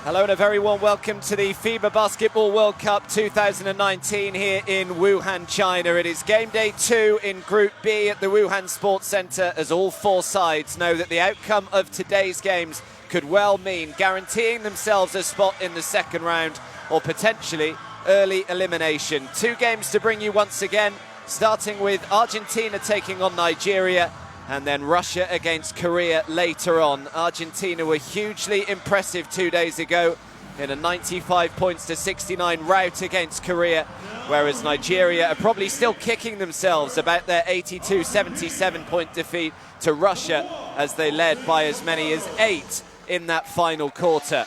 Hello and a very warm welcome to the FIBA Basketball World Cup 2019 here in Wuhan, China. It is game day 2 in Group B at the Wuhan Sports Center, as all four sides know that the outcome of today's games could well mean guaranteeing themselves a spot in the second round or potentially early elimination. 2 games to bring you once again, starting with Argentina taking on Nigeria, and then Russia against Korea later on. Argentina were hugely impressive 2 days ago in a 95 points to 69 rout against Korea, whereas Nigeria are probably still kicking themselves about their 82-77 point defeat to Russia, as they led by as many as 8 in that final quarter.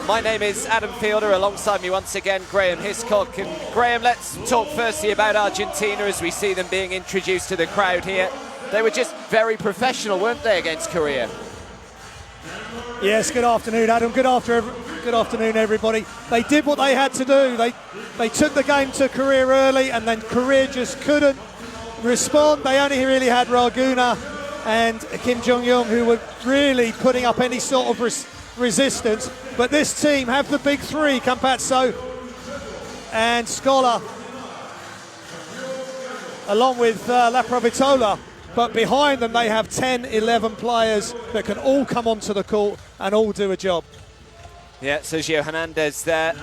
My name is Adam Fielder, alongside me once again Graham Hiscock. And Graham, let's talk firstly about Argentina as we see them being introduced to the crowd here. They were just very professional, weren't they, against Korea? Yes, good afternoon, Adam. Good afternoon, everybody. They did what they had to do. They took the game to Korea early, and then Korea just couldn't respond. They only really had Raguna and Kim Jong-un, who were really putting up any sort of resistance. But this team have the big three, Campazzo and Scholar, along with La Provitola. But behind them, they have 10, 11 players that can all come onto the court and all do a job. Yeah, Sergio Hernandez there.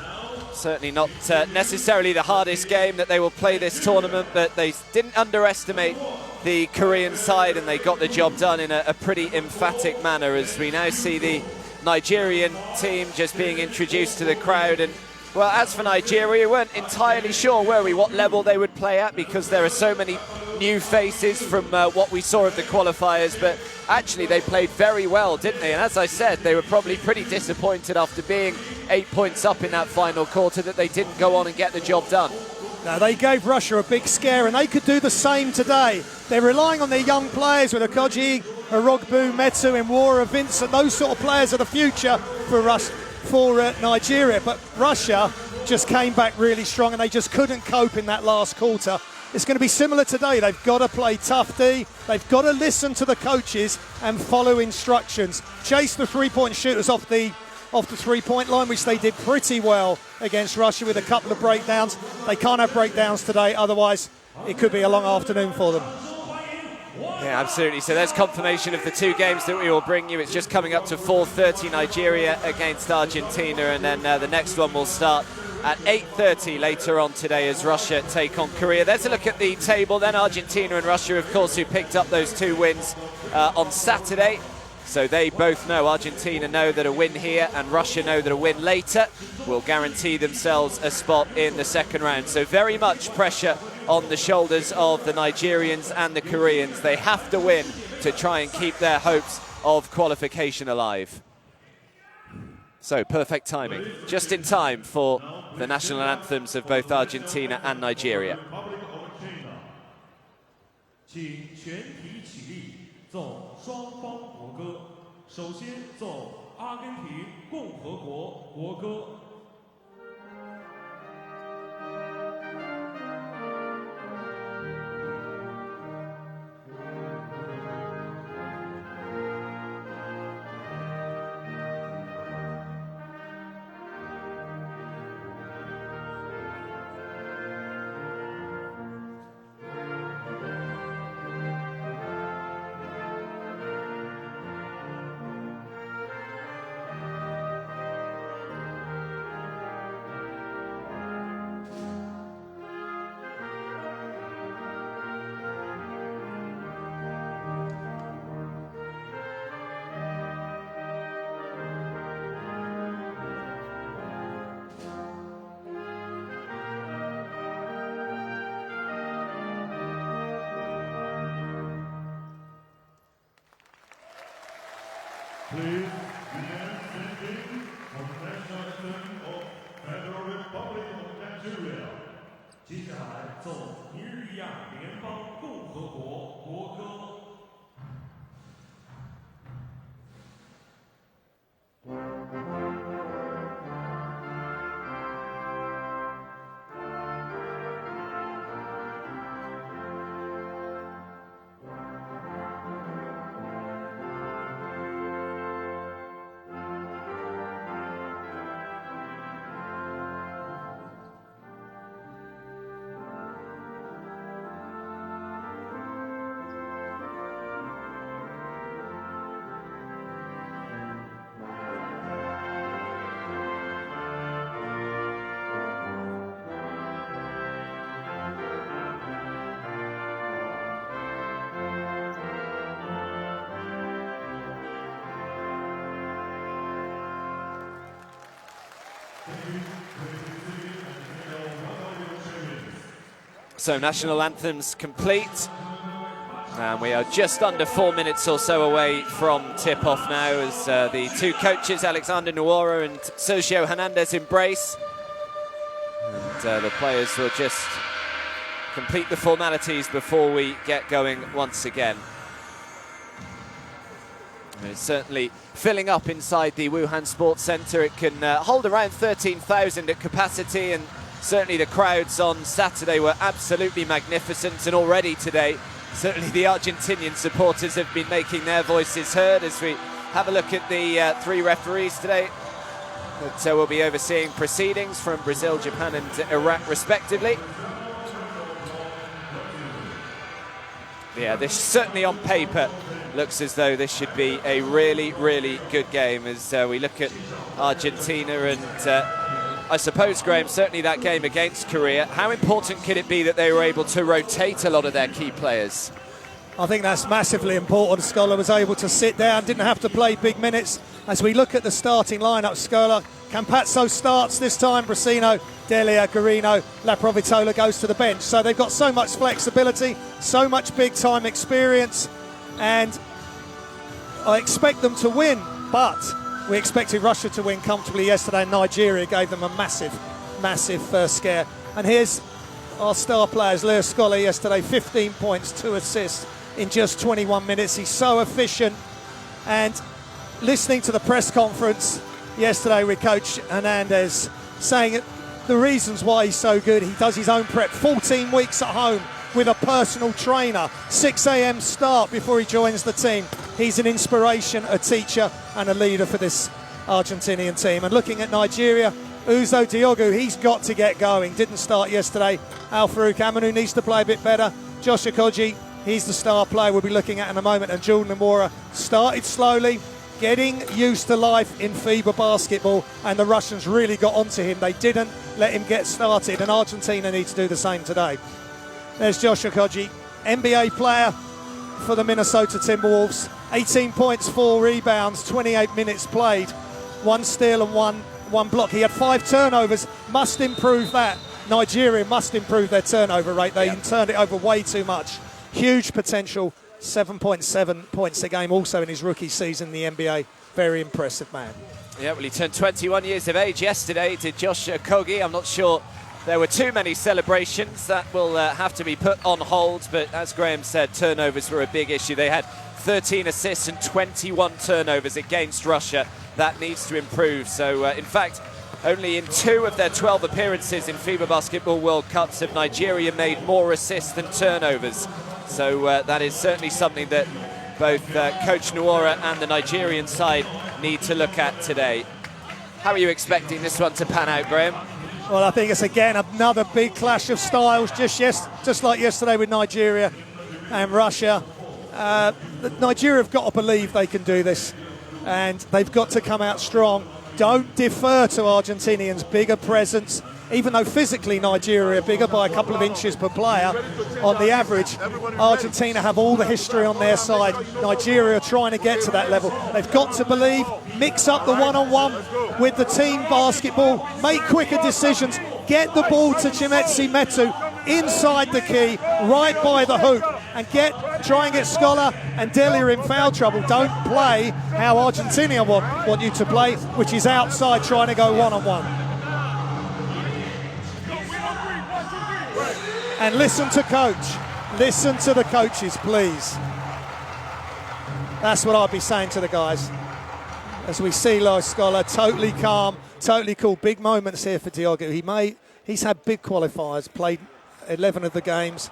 Certainly not necessarily the hardest game that they will play this tournament, but they didn't underestimate the Korean side, and they got the job done in a pretty emphatic manner, as we now see the Nigerian team just being introduced to the crowd. And well, as for Nigeria, we weren't entirely sure, were we, what level they would play at, because there are so many new faces from what we saw of the qualifiers, but actually they played very well, didn't they? And as I said, they were probably pretty disappointed after being 8 points up in that final quarter that they didn't go on and get the job done. Now, they gave Russia a big scare, and they could do the same today. They're relying on their young players with Okoji, Arogbu, Metu, Nwora, Vincent. Those sort of players are the future for Nigeria, but Russia just came back really strong, and they just couldn't cope in that last quarter. It's going to be similar today. They've got to play tough D. They've got to listen to the coaches and follow instructions. Chase the three-point shooters off the three-point line, which they did pretty well against Russia with a couple of breakdowns. They can't have breakdowns today, otherwise it could be a long afternoon for them. Yeah, absolutely. So there's confirmation of the 2 games that we will bring you. It's just coming up to 4:30, Nigeria against Argentina, and then the next one will start at 8:30 later on today as Russia take on Korea. There's a look at the table then. Argentina and Russia, of course, who picked up those 2 wins on Saturday. So they both know, Argentina know that a win here and Russia know that a win later will guarantee themselves a spot in the second round. So very much pressure on the shoulders of the Nigerians and the Koreans. They have to win to try and keep their hopes of qualification alive. So perfect timing, just in time for the national anthems of both Argentina and Nigeria. 请全体起立，奏双方国歌。首先奏阿根廷共和国国歌。Please begin singing from the national anthem of Federal Republic of Nigeria. 接下来奏尼日利亚联邦共和国国歌。So national anthems complete. And we are just under 4 minutes or so away from tip-off now as the two coaches, Alexander Nuora and Sergio Hernandez, embrace. And the players will just complete the formalities before we get going once again. And it's certainly filling up inside the Wuhan Sports Center. It can hold around 13,000 at capacity, and certainly the crowds on Saturday were absolutely magnificent, and already today certainly the Argentinian supporters have been making their voices heard as we have a look at the three referees today that will be overseeing proceedings from Brazil, Japan and Iraq respectively. Yeah, this certainly on paper looks as though this should be a really, really good game as we look at Argentina and I suppose, Graham, certainly that game against Korea. How important could it be that they were able to rotate a lot of their key players? I think that's massively important. Scola was able to sit down, didn't have to play big minutes. As we look at the starting lineup, Scola, Campazzo starts this time, Brasino, Delia, Garino, Laprovitola goes to the bench. So they've got so much flexibility, so much big-time experience, and I expect them to win, but we expected Russia to win comfortably yesterday, and Nigeria gave them a massive, massive first scare. And here's our star players, Leo Scola yesterday, 15 points, 2 assists in just 21 minutes. He's so efficient. And listening to the press conference yesterday with Coach Hernandez saying the reasons why he's so good, he does his own prep, 14 weeks at home with a personal trainer, 6 a.m. start before he joins the team. He's an inspiration, a teacher and a leader for this Argentinian team. And looking at Nigeria, Uzo Diogu, he's got to get going. Didn't start yesterday. Al Farouk Aminu needs to play a bit better. Josh Okoji, he's the star player we'll be looking at in a moment. And Jordan Namora started slowly, getting used to life in FIBA basketball, and the Russians really got onto him. They didn't let him get started, and Argentina needs to do the same today. There's Josh Okoji, NBA player for the Minnesota Timberwolves. 18 points, 4 rebounds, 28 minutes played. 1 steal and one block. He had 5 turnovers, must improve that. Nigeria must improve their turnover rate. They turned it over way too much. Huge potential, 7.7 points a game also in his rookie season in the NBA. Very impressive man. Yeah, well, he turned 21 years of age yesterday, did Josh Okogie. I'm not sure there were too many celebrations. That will have to be put on hold, but as Graham said, turnovers were a big issue. They had 13 assists and 21 turnovers against Russia. That needs to improve. So, in fact, only in 2 of their 12 appearances in FIBA Basketball World Cups have Nigeria made more assists than turnovers. So that is certainly something that both Coach Nuora and the Nigerian side need to look at today. How are you expecting this one to pan out, Graham? Well, I think it's again another big clash of styles, just like yesterday with Nigeria and Russia. Nigeria have got to believe they can do this, and they've got to come out strong. Don't defer to Argentinians' bigger presence, even though physically Nigeria are bigger by a couple of inches per player on the average. Argentina have all the history on their side. Nigeria are trying to get to that level. They've got to believe, mix up the one-on-one with the team basketball, make quicker decisions, get the ball to Chimetzi Metu inside the key, right by the hoop, and try and get Scola and Delia in foul trouble. Don't play how Argentina want you to play, which is outside trying to go one-on-one. And listen to coach. Listen to the coaches, please. That's what I'd be saying to the guys. As we see Leo Scola, totally calm, totally cool. Big moments here for Diogo. He's had big qualifiers, played 11 of the games,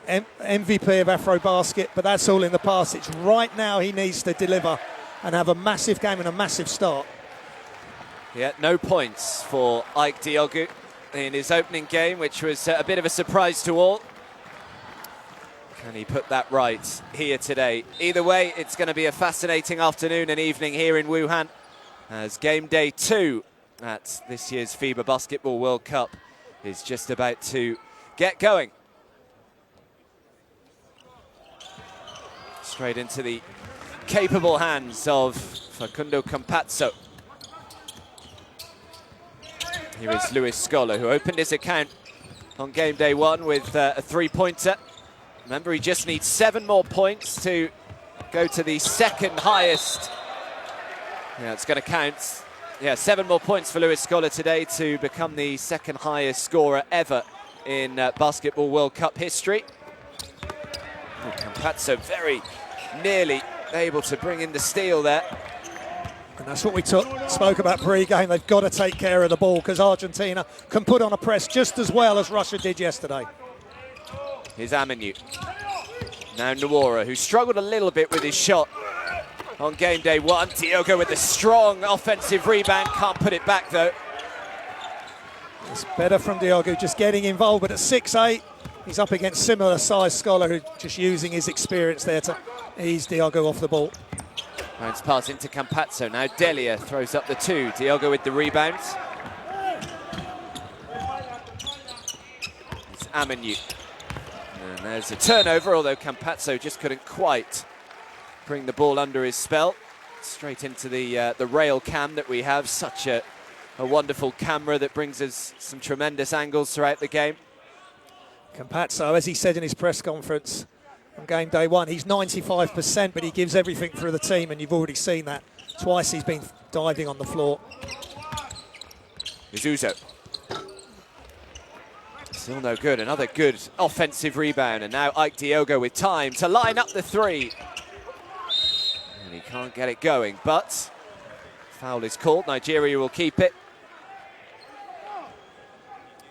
MVP of AfroBasket, but that's all in the past. It's right now he needs to deliver and have a massive game and a massive start. Yeah, no points for Ike Diogo in his opening game, which was a bit of a surprise to all. Can he put that right here today? Either way, it's going to be a fascinating afternoon and evening here in Wuhan as game day 2 at this year's FIBA Basketball World Cup is just about to get going. Straight into the capable hands of Facundo Campazzo. Here is Luis Scola, who opened his account on game day 1 with a three-pointer. Remember, he just needs 7 more points to go to the second highest. Yeah, it's going to count. Yeah, 7 more points for Luis Scola today to become the second highest scorer ever in Basketball World Cup history. Campazzo very nearly able to bring in the steal there. And that's what we spoke about pre-game. They've got to take care of the ball because Argentina can put on a press just as well as Russia did yesterday. Here's Aminu. Now Nwora, who struggled a little bit with his shot on game day 1. Diogo with a strong offensive rebound. Can't put it back, though. It's better from Diogo, just getting involved. But at 6'8", he's up against similar-sized Scholar, who's just using his experience there to ease Diogo off the ball. Bounce pass into Campazzo. Now Delia throws up the 2. Diogo with the rebound. It's Aminu. And there's a turnover, although Campazzo just couldn't quite bring the ball under his spell. Straight into the rail cam that we have. Such a wonderful camera that brings us some tremendous angles throughout the game. Campazzo, as he said in his press conference on game day 1, he's 95%, but he gives everything for the team, and you've already seen that. Twice he's been diving on the floor. Uzo. Still no good. Another good offensive rebound, and now Ike Diogo with time to line up the 3. And he can't get it going, but foul is called. Nigeria will keep it.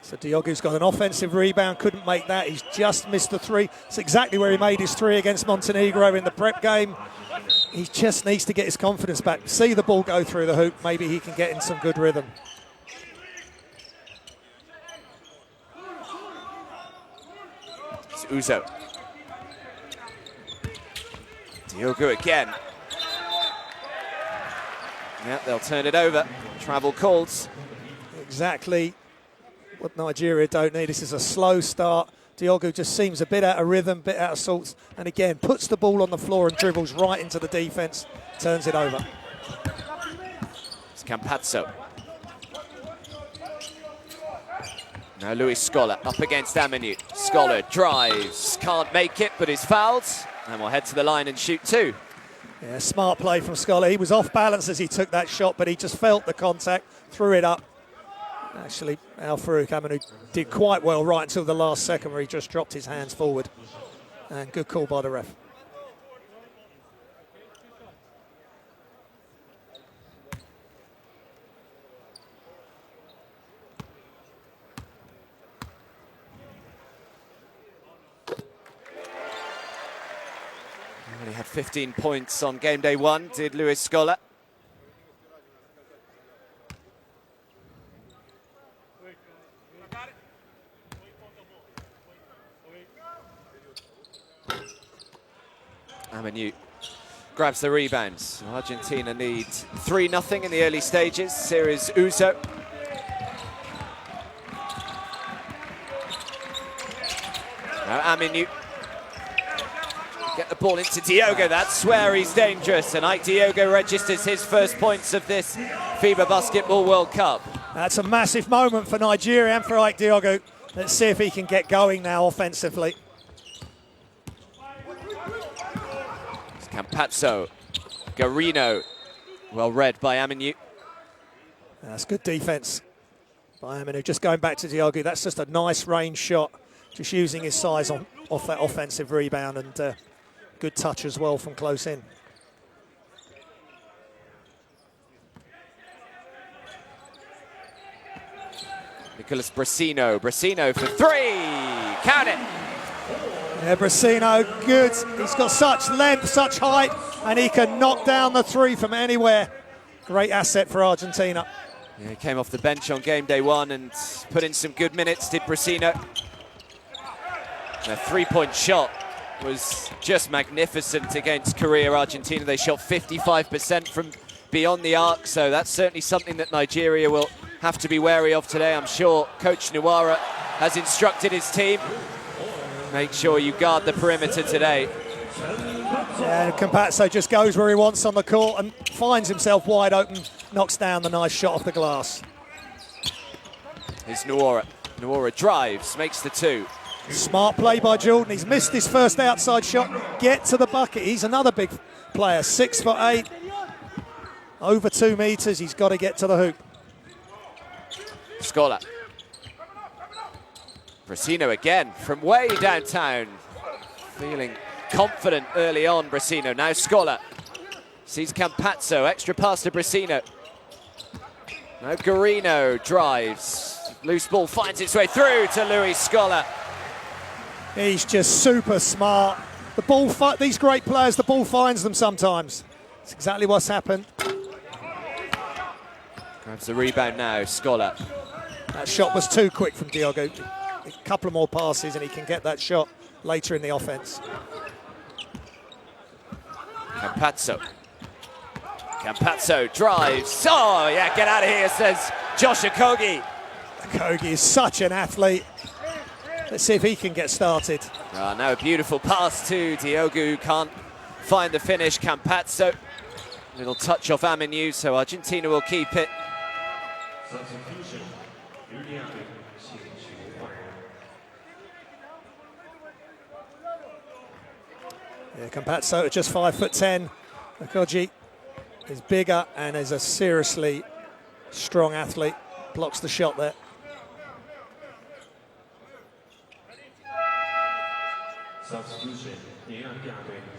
So Diogo's got an offensive rebound, couldn't make that. He's just missed the 3. It's exactly where he made his 3 against Montenegro in the prep game. He just needs to get his confidence back. See the ball go through the hoop. Maybe he can get in some good rhythm. It's Uzo. Diogo again. Yeah, they'll turn it over. Travel calls. Exactly what Nigeria don't need. This is a slow start. Diogo just seems a bit out of rhythm, bit out of sorts, and again puts the ball on the floor and dribbles right into the defense, turns it over. It's Campazzo. Now Luis Scola up against Aminu. Scola drives, can't make it, but is fouled, and will head to the line and shoot 2. Yeah, smart play from Scola. He was off balance as he took that shot, but he just felt the contact, threw it up. Actually, Al-Farouq Aminu did quite well right until the last second where he just dropped his hands forward. And good call by the ref. He only had 15 points on game day 1, did Luis Scola. Aminu grabs the rebounds. Argentina need 3-0 in the early stages. Here is Uzo. Now Aminu. Get the ball into Diogo. That's where he's dangerous. And Ike Diogo registers his first points of this FIBA Basketball World Cup. That's a massive moment for Nigeria and for Ike Diogo. Let's see if he can get going now offensively. Campazzo, Garino, well read by Aminu. That's good defense by Aminu. Just going back to Diogo, that's just a nice range shot. Just using his size off that offensive rebound, and good touch as well from close in. Nicolas Brasino for 3, count it. Yeah, Brasino, good. He's got such length, such height, and he can knock down the 3 from anywhere. Great asset for Argentina. Yeah, he came off the bench on game day 1 and put in some good minutes, did Brasino. And a 3-point shot was just magnificent against Korea. Argentina, they shot 55% from beyond the arc, so that's certainly something that Nigeria will have to be wary of today. I'm sure Coach Nwora has instructed his team. Make sure you guard the perimeter today. Yeah, Campazzo just goes where he wants on the court and finds himself wide open, knocks down the nice shot off the glass. Here's Nuora. Nuora drives, makes the 2. Smart play by Jordan. He's missed his first outside shot. Get to the bucket. He's another big player, 6'8", over 2 meters. He's got to get to the hoop. Scholar. Brasino again from way downtown. Feeling confident early on, Brasino. Now Scholar. Sees Campazzo. Extra pass to Brasino. Now Garino drives. Loose ball finds its way through to Luis Scholar. He's just super smart. The ball, these great players, the ball finds them sometimes. That's exactly what's happened. Grabs the rebound now, Scholar. That shot was too quick from Diogo. A couple of more passes and he can get that shot later in the offense. Campazzo. Campazzo drives. Oh, yeah, get out of here, says Josh Okogie. Okogie is such an athlete. Let's see if he can get started. Now a beautiful pass to Diogo, who can't find the finish. Campazzo. Little touch off Aminu, so Argentina will keep it. Yeah, Campazzo at just 5'10". Okogie is bigger and is a seriously strong athlete. Blocks the shot there.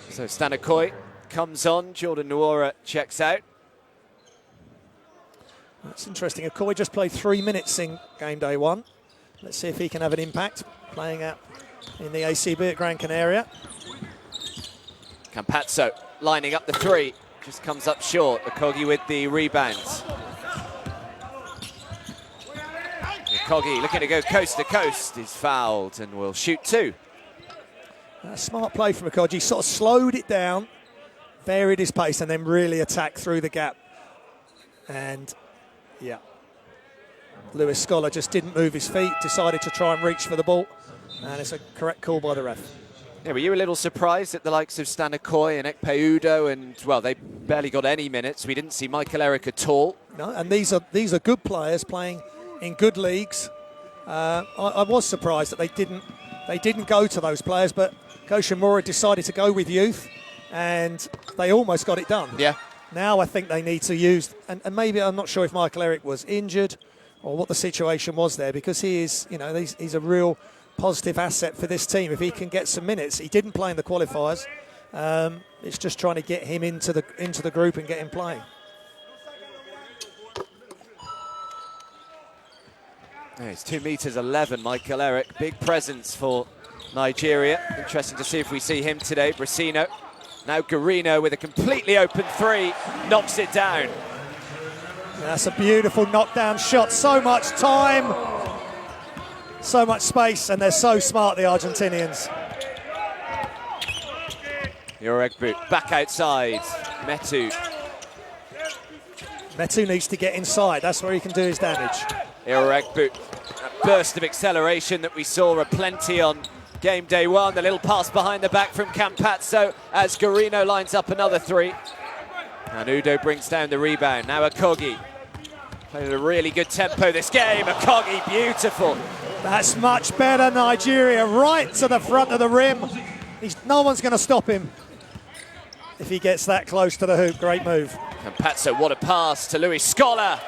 So Stanikoy comes on, Jordan Nuora checks out. That's interesting. Okoye just played 3 minutes in game day 1. Let's see if he can have an impact playing out in the ACB at Gran Canaria. Campazzo lining up the 3, just comes up short. Okogie with the rebound. Okogie looking to go coast to coast, is fouled and will shoot 2. Smart play from Okogie. Sort of slowed it down, varied his pace, and then really attacked through the gap. And yeah, Luis Scholar just didn't move his feet, decided to try and reach for the ball, and it's a correct call by the ref. Yeah, were you a little surprised at the likes of Stanikoy and Ekpeudo, and well, they barely got any minutes. We didn't see Michael Eric at all. No, and these are good players playing in good leagues. I was surprised that they didn't go to those players, but Koshimura decided to go with youth, and they almost got it done. Yeah. Now I think they need to use, and maybe I'm not sure if Michael Eric was injured or what the situation was there, because he is, you know, he's a real positive asset for this team. If he can get some minutes, he didn't play in the qualifiers. It's just trying to get him into the group and get him playing. Yeah, it's 2 meters 11, Michael Eric. Big presence for Nigeria. Interesting to see if we see him today. Brasino. Now Garino with a completely open 3, knocks it down. That's a beautiful knockdown shot. So much time, so much space, and they're so smart, the Argentinians. Yoregbu back outside. Metu. Metu needs to get inside. That's where he can do his damage. Yoregbu. A burst of acceleration that we saw aplenty on game day 1. The little pass behind the back from Campazzo as Garino lines up another 3. And Udo brings down the rebound. Now Okogie. Played at a really good tempo this game. Okogie, beautiful. That's much better, Nigeria. Right to the front of the rim. No one's going to stop him if he gets that close to the hoop. Great move. Campazzo, what a pass to Luis Scholar.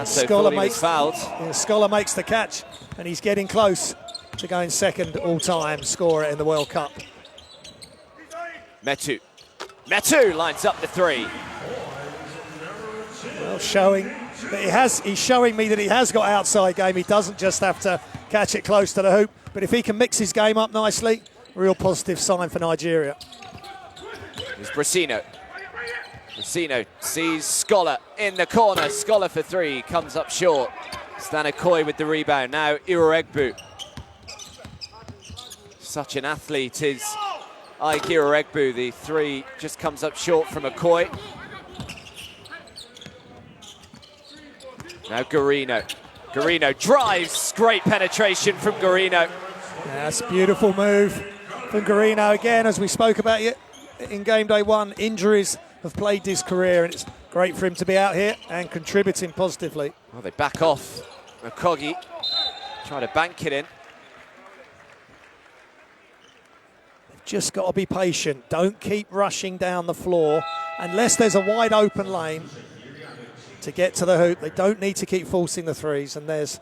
Scholar makes fouled. Yeah, Scholar makes the catch, and he's getting close to going second all-time scorer in the World Cup. Metu lines up the 3. Well, showing that he's showing me that he has got outside game. He doesn't just have to catch it close to the hoop, but if he can mix his game up nicely, real positive sign for Nigeria. Here's Brasino. Brasino sees Scholar in the corner. Scholar for 3, comes up short. Stanikoy with the rebound. Now Iroegbu. Such an athlete is Ike Iroegbu. The 3 just comes up short from Okoye. Now Garino. Garino drives. Great penetration from Garino. That's a beautiful move from Garino. Again, as we spoke about it in game day 1, injuries have plagued his career, and it's Great for him to be out here and contributing positively. Well, they back off. Okogie try to bank it in. They've just got to be patient. Don't keep rushing down the floor unless there's a wide open lane to get to the hoop. They don't need to keep forcing the threes. And there's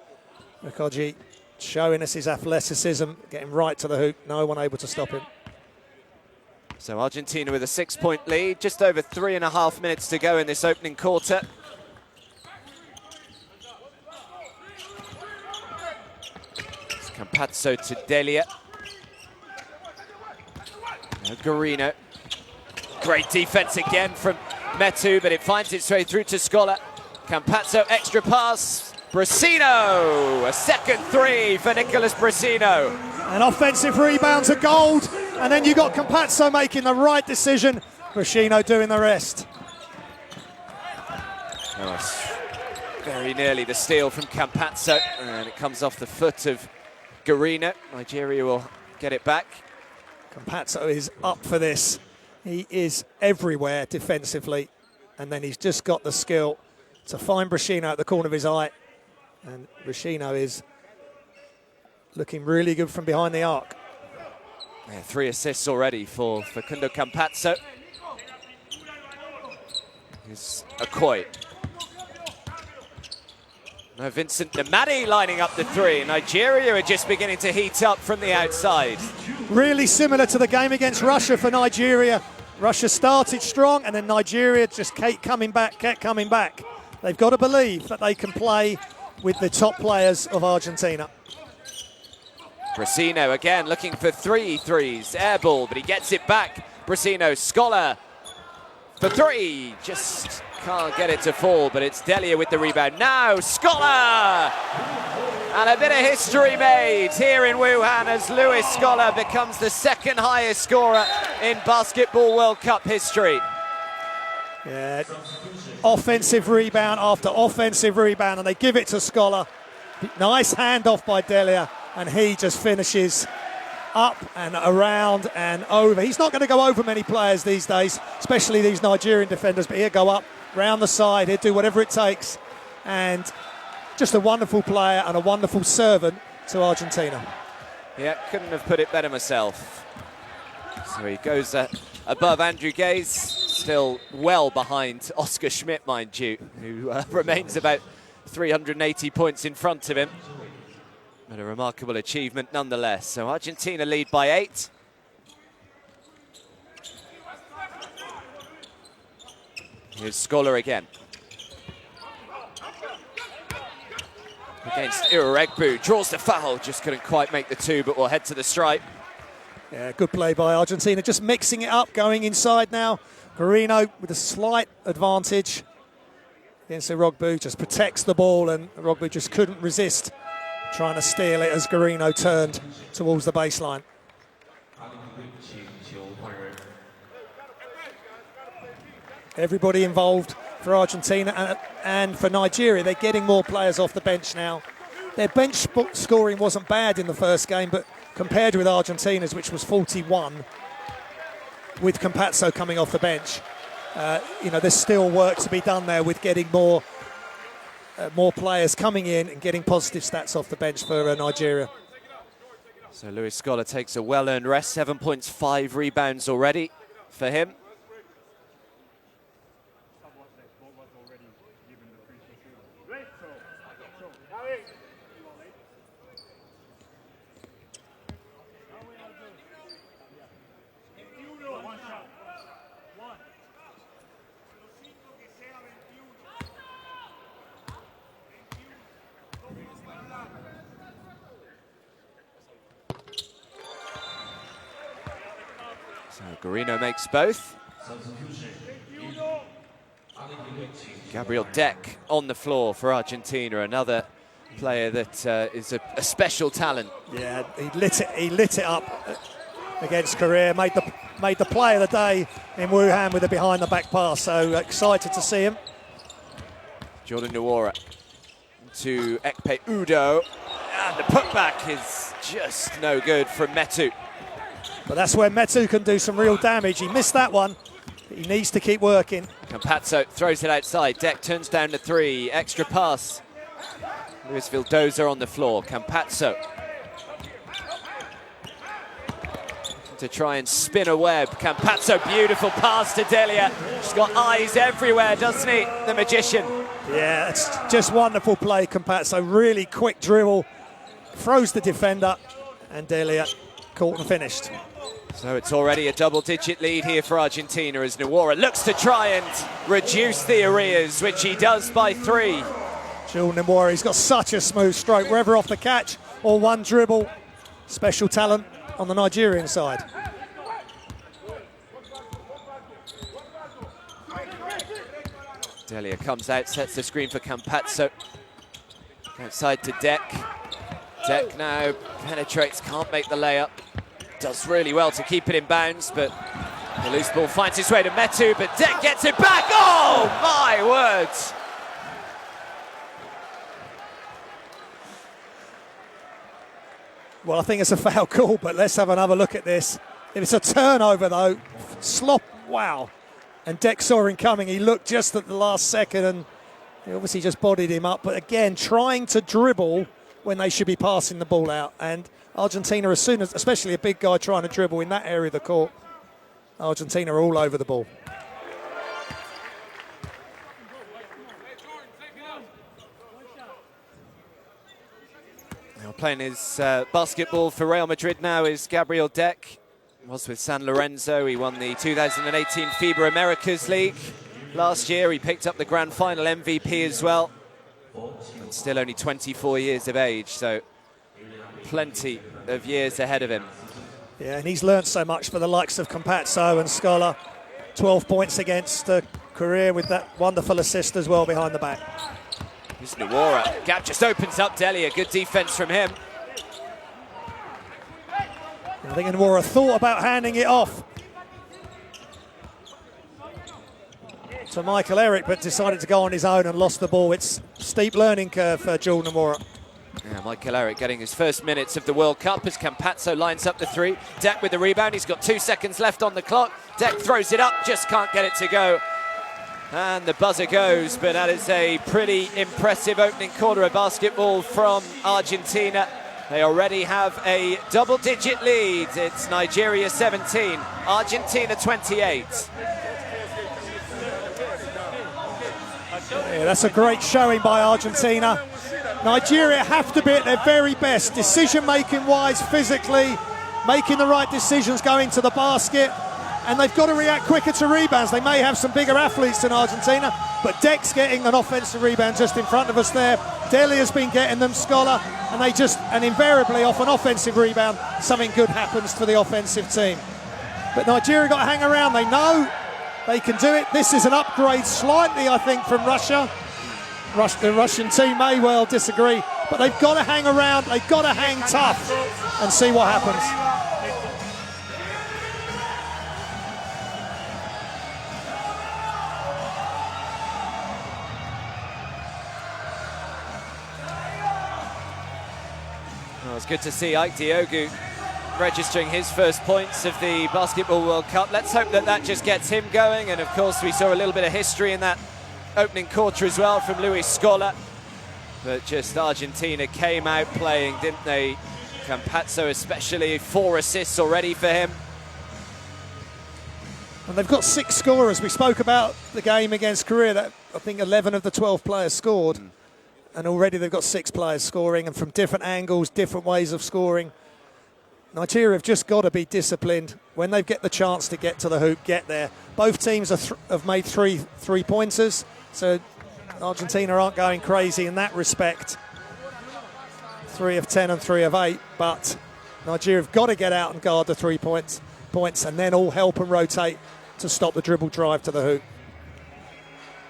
Okogie showing us his athleticism, getting right to the hoop. No one able to stop him. So Argentina with a 6-point lead, just over 3.5 minutes to go in this opening quarter. It's Campazzo to Delia. Garino. Great defense again from Metu, but it finds its way through to Scholar. Campazzo, extra pass. Brasino, a second three for Nicholas Brasino. An offensive rebound to gold, and then you got Campazzo making the right decision. Brasino doing the rest. Oh, very nearly the steal from Campazzo, and it comes off the foot of Garino. Nigeria will get it back. Campazzo is up for this. He is everywhere defensively, and then he's just got the skill to find Brasino at the corner of his eye. And Brasino is looking really good from behind the arc. Yeah, 3 assists already for Facundo Campazzo. Here's Okoye. No, Vincent Namadi lining up the three. Nigeria are just beginning to heat up from the outside. Really similar to the game against Russia for Nigeria. Russia started strong, and then Nigeria just kept coming back. They've got to believe that they can play with the top players of Argentina. Brasino again looking for 3 threes. Air ball, but he gets it back. Brasino, Scholar for 3. Just can't get it to fall, but it's Delia with the rebound. Now Scholar! And a bit of history made here in Wuhan as Luis Scholar becomes the 2nd highest scorer in Basketball World Cup history. Yeah, offensive rebound after offensive rebound, and they give it to Scholar. Nice handoff by Delia, and he just finishes up and around and over. He's not going to go over many players these days, especially these Nigerian defenders, but he'll go up, round the side, he'll do whatever it takes. And just a wonderful player and a wonderful servant to Argentina. Yeah, couldn't have put it better myself. So he goes above Andrew Gaze, still well behind Oscar Schmidt, mind you, who remains about 380 points in front of him. But a remarkable achievement nonetheless. So Argentina lead by 8. Here's Scholar again. Against Iroregbu, draws the foul, just couldn't quite make the 2, but will head to the stripe. Yeah, good play by Argentina, just mixing it up, going inside now. Garino with a slight advantage against Iroregbu, just protects the ball, and Iroregbu just couldn't resist trying to steal it as Garino turned towards the baseline. Everybody involved for Argentina and for Nigeria. They're getting more players off the bench now. Their bench scoring wasn't bad in the first game, but compared with Argentina's, which was 41, with Campazzo coming off the bench, there's still work to be done there with getting more players coming in and getting positive stats off the bench for Nigeria. So Luis Scholar takes a well-earned rest, 7 points, 5 rebounds already for him. So Garino makes both. Gabriel Deck on the floor for Argentina, another player that is a special talent. Yeah, he lit it up against Korea, made the play of the day in Wuhan with a behind the back pass. So excited to see him. Jordan Nwora to Ekpe Udo, and the putback is just no good from Metu. But that's where Metu can do some real damage. He missed that one, He needs to keep working. Campazzo throws it outside. Deck turns down to 3. Extra pass. Luis Vildoza on the floor. Campazzo to try and spin a web. Campazzo, beautiful pass to Delia. He's got eyes everywhere, doesn't he, the magician? Yeah, it's just wonderful play, Campazzo. Really quick dribble, throws the defender, and Delia caught and finished. So it's already a double-digit lead here for Argentina as Nwora looks to try and reduce the arrears, which he does by 3. Jules Nwora, he's got such a smooth stroke, whether off the catch or one dribble. Special talent on the Nigerian side. Delia comes out, sets the screen for Campazzo. Outside to Deck. Deck now penetrates, can't make the layup. Does really well to keep it in bounds, but the loose ball finds its way to Metu, but Deck gets it back. Oh, my words. Well, I think it's a foul call, but let's have another look at this. If it's a turnover, though, slop, wow. And Deck saw him coming. He looked just at the last second, and he obviously just bodied him up. But again, trying to dribble when they should be passing the ball out. And Argentina, as soon as, especially a big guy trying to dribble in that area of the court, Argentina are all over the ball. Now playing his basketball for Real Madrid now is Gabriel Deck. Was with San Lorenzo. He won the 2018 FIBA Americas League. Last year he picked up the Grand Final MVP as well. And still only 24 years of age, so plenty of years ahead of him. Yeah, and he's learnt so much for the likes of Campazzo and Scholar. 12 points against Korea with that wonderful assist as well behind the back. Here's Nwora. Gap just opens up Delia. Good defense from him. I think Nwora thought about handing it off to Michael Eric, but decided to go on his own and lost the ball. It's a steep learning curve for Jules Nwora. Yeah, Michael Eric getting his first minutes of the World Cup as Campazzo lines up the 3. Deck with the rebound. He's got 2 seconds left on the clock. Deck throws it up, just can't get it to go. And the buzzer goes, but that is a pretty impressive opening quarter of basketball from Argentina. They already have a double-digit lead. It's Nigeria 17, Argentina 28. Yeah, that's a great showing by Argentina. Nigeria have to be at their very best, decision-making wise, physically, making the right decisions going to the basket, and they've got to react quicker to rebounds. They may have some bigger athletes than Argentina, but Deck's getting an offensive rebound just in front of us there. Delia's been getting them, Scholar, and invariably off an offensive rebound, something good happens for the offensive team. But Nigeria got to hang around. They know they can do it. This is an upgrade slightly, I think, from Russia. The Russian team may well disagree, but they've got to hang around. They've got to hang tough and see what happens. Well, it's good to see Ike Diogu registering his first points of the Basketball World Cup. Let's hope that that just gets him going. And of course, we saw a little bit of history in that opening quarter as well from Luis Scholar. But just Argentina came out playing, didn't they? Campazzo especially, 4 assists already for him. And they've got 6 scorers. We spoke about the game against Korea that I think 11 of the 12 players scored. And already they've got 6 players scoring, and from different angles, different ways of scoring. Nigeria have just got to be disciplined. When they get the chance to get to the hoop, get there. Both teams have made three-pointers, so Argentina aren't going crazy in that respect. 3 of 10 and 3 of 8, but Nigeria have got to get out and guard the 3 points, and then all help and rotate to stop the dribble drive to the hoop.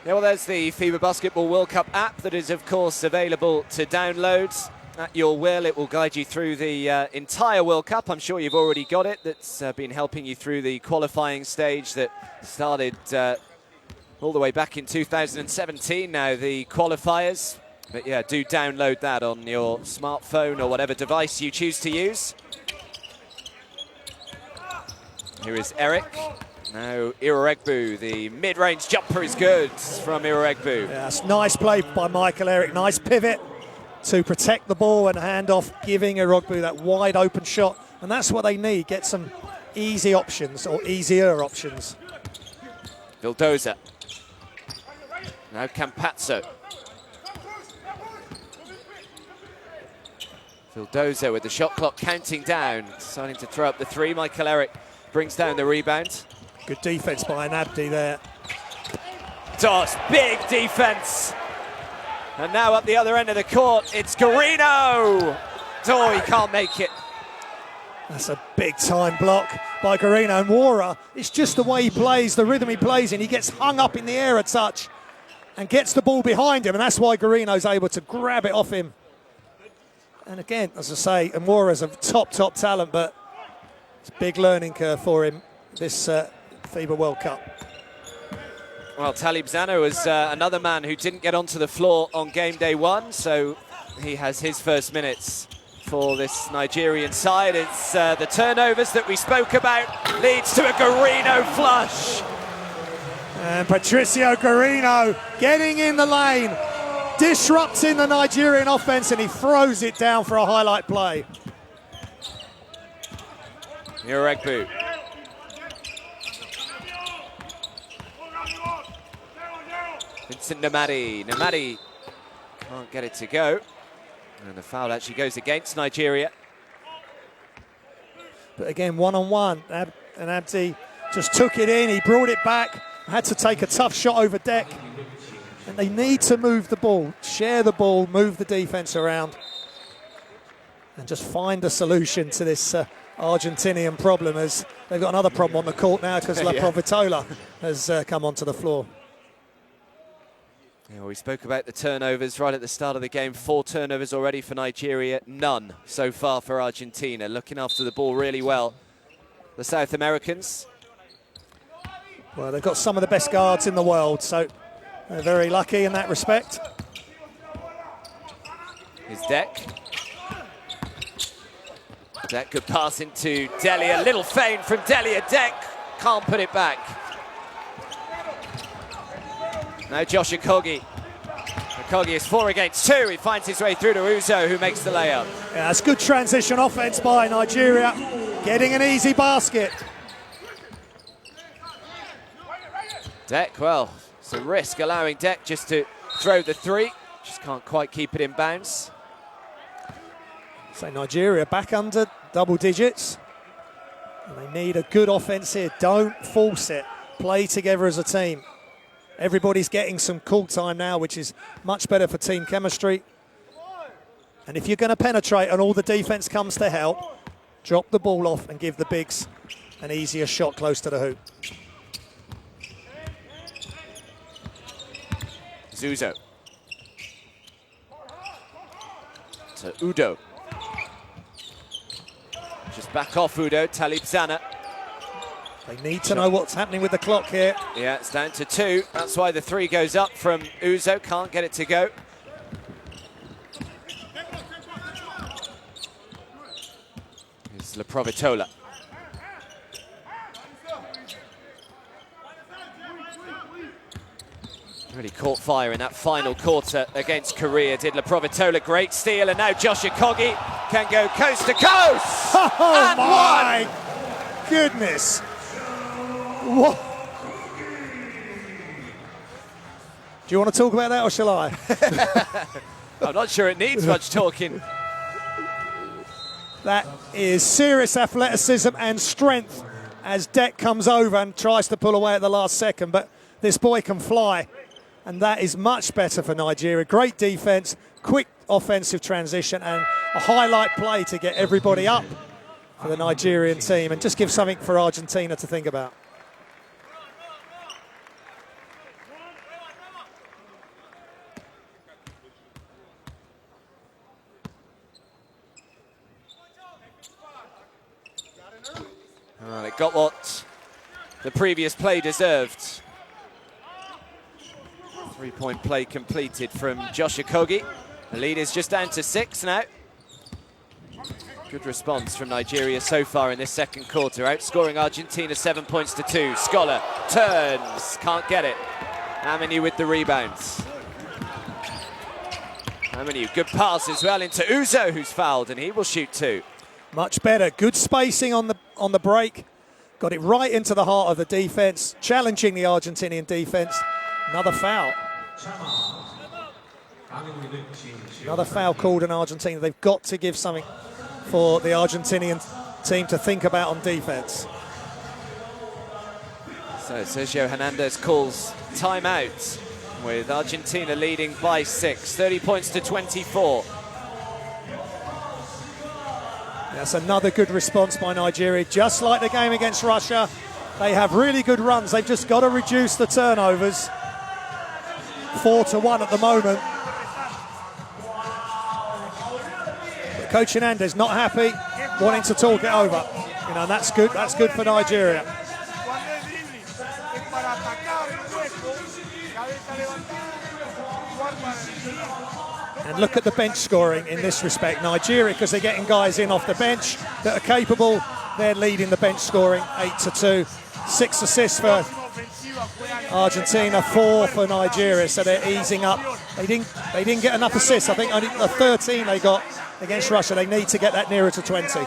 Yeah, well, there's the FIBA Basketball World Cup app that is, of course, available to download at your will. It will guide you through the entire World Cup. I'm sure you've already got it. That's been helping you through the qualifying stage that started all the way back in 2017 now, the qualifiers. But yeah, do download that on your smartphone or whatever device you choose to use. Here is Eric. Now Iroegbu, the mid-range jumper is good from Iroegbu. Yeah, it's nice play by Michael Eric. Nice pivot to protect the ball and hand off, giving Iroegbu that wide open shot. And that's what they need, get some easy options or easier options. Vildoza. Now Campazzo. Vildoza with the shot clock counting down, starting to throw up the three. Michael Eric brings down the rebound. Good defense by Abdi there. Doss, big defense. And now up the other end of the court, it's Garino. Oh, he can't make it. That's a big time block by Garino. And Wara, it's just the way he plays, the rhythm he plays in. He gets hung up in the air a touch and gets the ball behind him. And that's why Garino's able to grab it off him. And again, as I say, Wara's a top talent, but it's a big learning curve for him this FIBA World Cup. Well, Talib Zano was another man who didn't get onto the floor on game day one, so he has his first minutes for this Nigerian side. It's the turnovers that we spoke about, leads to a Garino flush. And Patricio Garino getting in the lane, disrupting the Nigerian offense, and he throws it down for a highlight play. Iroegbu. Vincent Namadi. Namadi can't get it to go. And the foul actually goes against Nigeria. But again, one-on-one, and Abdi just took it in, he brought it back, had to take a tough shot over deck. And they need to move the ball, share the ball, move the defense around, and just find a solution to this Argentinian problem, as they've got another problem on the court now because La Provitola has come onto the floor. Yeah, we spoke about the turnovers right at the start of the game. 4 turnovers already for Nigeria, none so far for Argentina. Looking after the ball really well, the South Americans. Well, they've got some of the best guards in the world, so they're very lucky in that respect. His Deck. Deck could pass into Deli. A little feint from Deli. Deck can't put it back. Now Josh Okogie. Okogie is 4 against 2. He finds his way through to Uzo, who makes the layup. Yeah, that's good transition offense by Nigeria, getting an easy basket. Deck, well, it's a risk allowing Deck just to throw the 3. Just can't quite keep it in bounds. So Nigeria back under double digits. And they need a good offense here. Don't force it. Play together as a team. Everybody's getting some cool time now, which is much better for team chemistry. And if you're going to penetrate and all the defense comes to help, drop the ball off and give the bigs an easier shot close to the hoop. Zuzo. To Udo. Just back off Udo, Talib Zana. They need to know what's happening with the clock here. Yeah, it's down to 2. That's why the 3 goes up from Uzo. Can't get it to go. Here's La Provitola. Really caught fire in that final quarter against Korea, did La Provitola. Great steal, and now Josh Okogie can go coast to coast. Oh and my one. goodness. What? Do you want to talk about that, or shall I? I'm not sure it needs much talking. That is serious athleticism and strength as Deck comes over and tries to pull away at the last second, but this boy can fly, and that is much better for Nigeria. Great defense, quick offensive transition, and a highlight play to get everybody up for the Nigerian team and just give something for Argentina to think about. Well, it got what the previous play deserved. 3-point play completed from Josh Okogie. The lead is just down to 6 now. Good response from Nigeria so far in this second quarter, outscoring Argentina 7 points to 2. Scholar turns, can't get it. Aminu with the rebounds. Aminu, good pass as well into Uzo, who's fouled, and he will shoot 2. Much better. Good spacing on the break. Got it right into the heart of the defense, challenging the Argentinian defense. Another foul. Another foul called in Argentina. They've got to give something for the Argentinian team to think about on defense. So Sergio Hernandez calls timeout with Argentina leading by 6, 30 points to 24. That's another good response by Nigeria. Just like the game against Russia, they have really good runs. They've just got to reduce the turnovers. 4-1 at the moment. But Coach Hernandez not happy, wanting to talk it over. You know, that's good. That's good for Nigeria. And look at the bench scoring in this respect. Nigeria, because they're getting guys in off the bench that are capable, they're leading the bench scoring 8-2. 6 assists for Argentina, 4 for Nigeria, so they're easing up. They didn't get enough assists. I think only the 13 they got against Russia. They need to get that nearer to 20.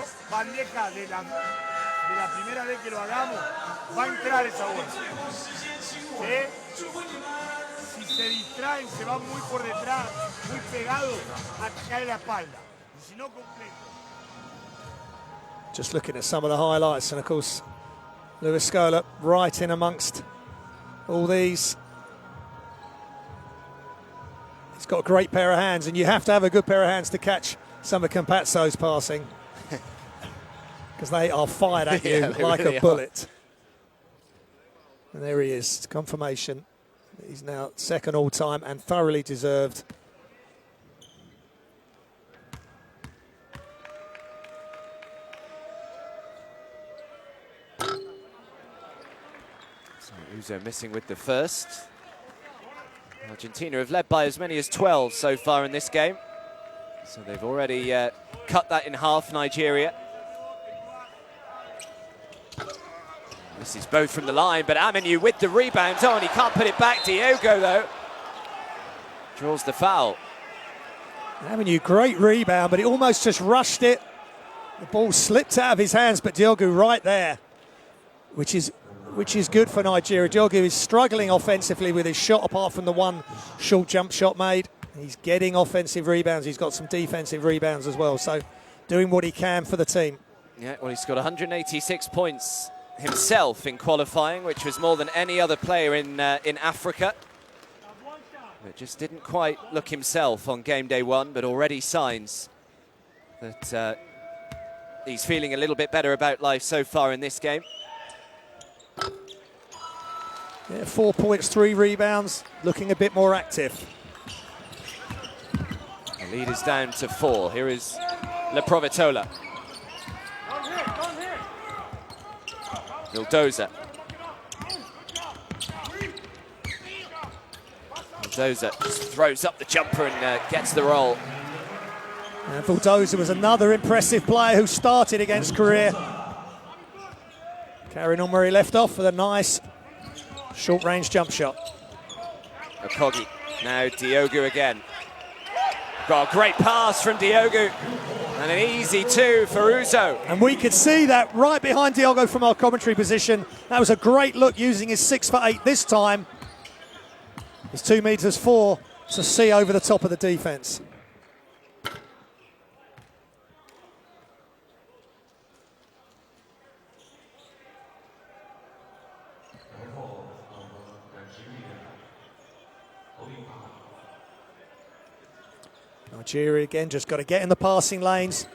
Se distraen, se van muy por detrás, muy pegados, a caer la espalda. Y si no completa. Just looking at some of the highlights, and of course, Luis Scola right in amongst all these. He's got a great pair of hands, and you have to have a good pair of hands to catch some of Campazzo's passing, because they are fired at you like really a bullet. And there he is, confirmation. He's now second all-time and thoroughly deserved. So Uzo missing with the first. Argentina have led by as many as 12 so far in this game. So they've already cut that in half, Nigeria. This is both from the line, but Aminu with the rebound. Oh, and he can't put it back. Diogo, though, draws the foul. Aminu, great rebound, but he almost just rushed it. The ball slipped out of his hands, but Diogo right there, which is good for Nigeria. Diogo is struggling offensively with his shot, apart from the one short jump shot made. He's getting offensive rebounds. He's got some defensive rebounds as well, so doing what he can for the team. Yeah, well, he's got 186 points himself in qualifying, which was more than any other player in Africa. But just didn't quite look himself on game day 1, but already signs that he's feeling a little bit better about life so far in this game. Yeah, 4 points, 3 rebounds, looking a bit more active. The lead is down to 4. Here is La Provitola. Vildoza. Vildoza just throws up the jumper and gets the roll. And Vildoza was another impressive player who started against Korea. Carrying on where he left off with a nice short-range jump shot. Okogie. Now Diogo again. Got a great pass from Diogo. And an easy 2 for Uzo. And we could see that right behind Diogo from our commentary position. That was a great look, using his 6'8" this time. He's 2'4" to see over the top of the defense. Nigeria again, just got to get in the passing lanes.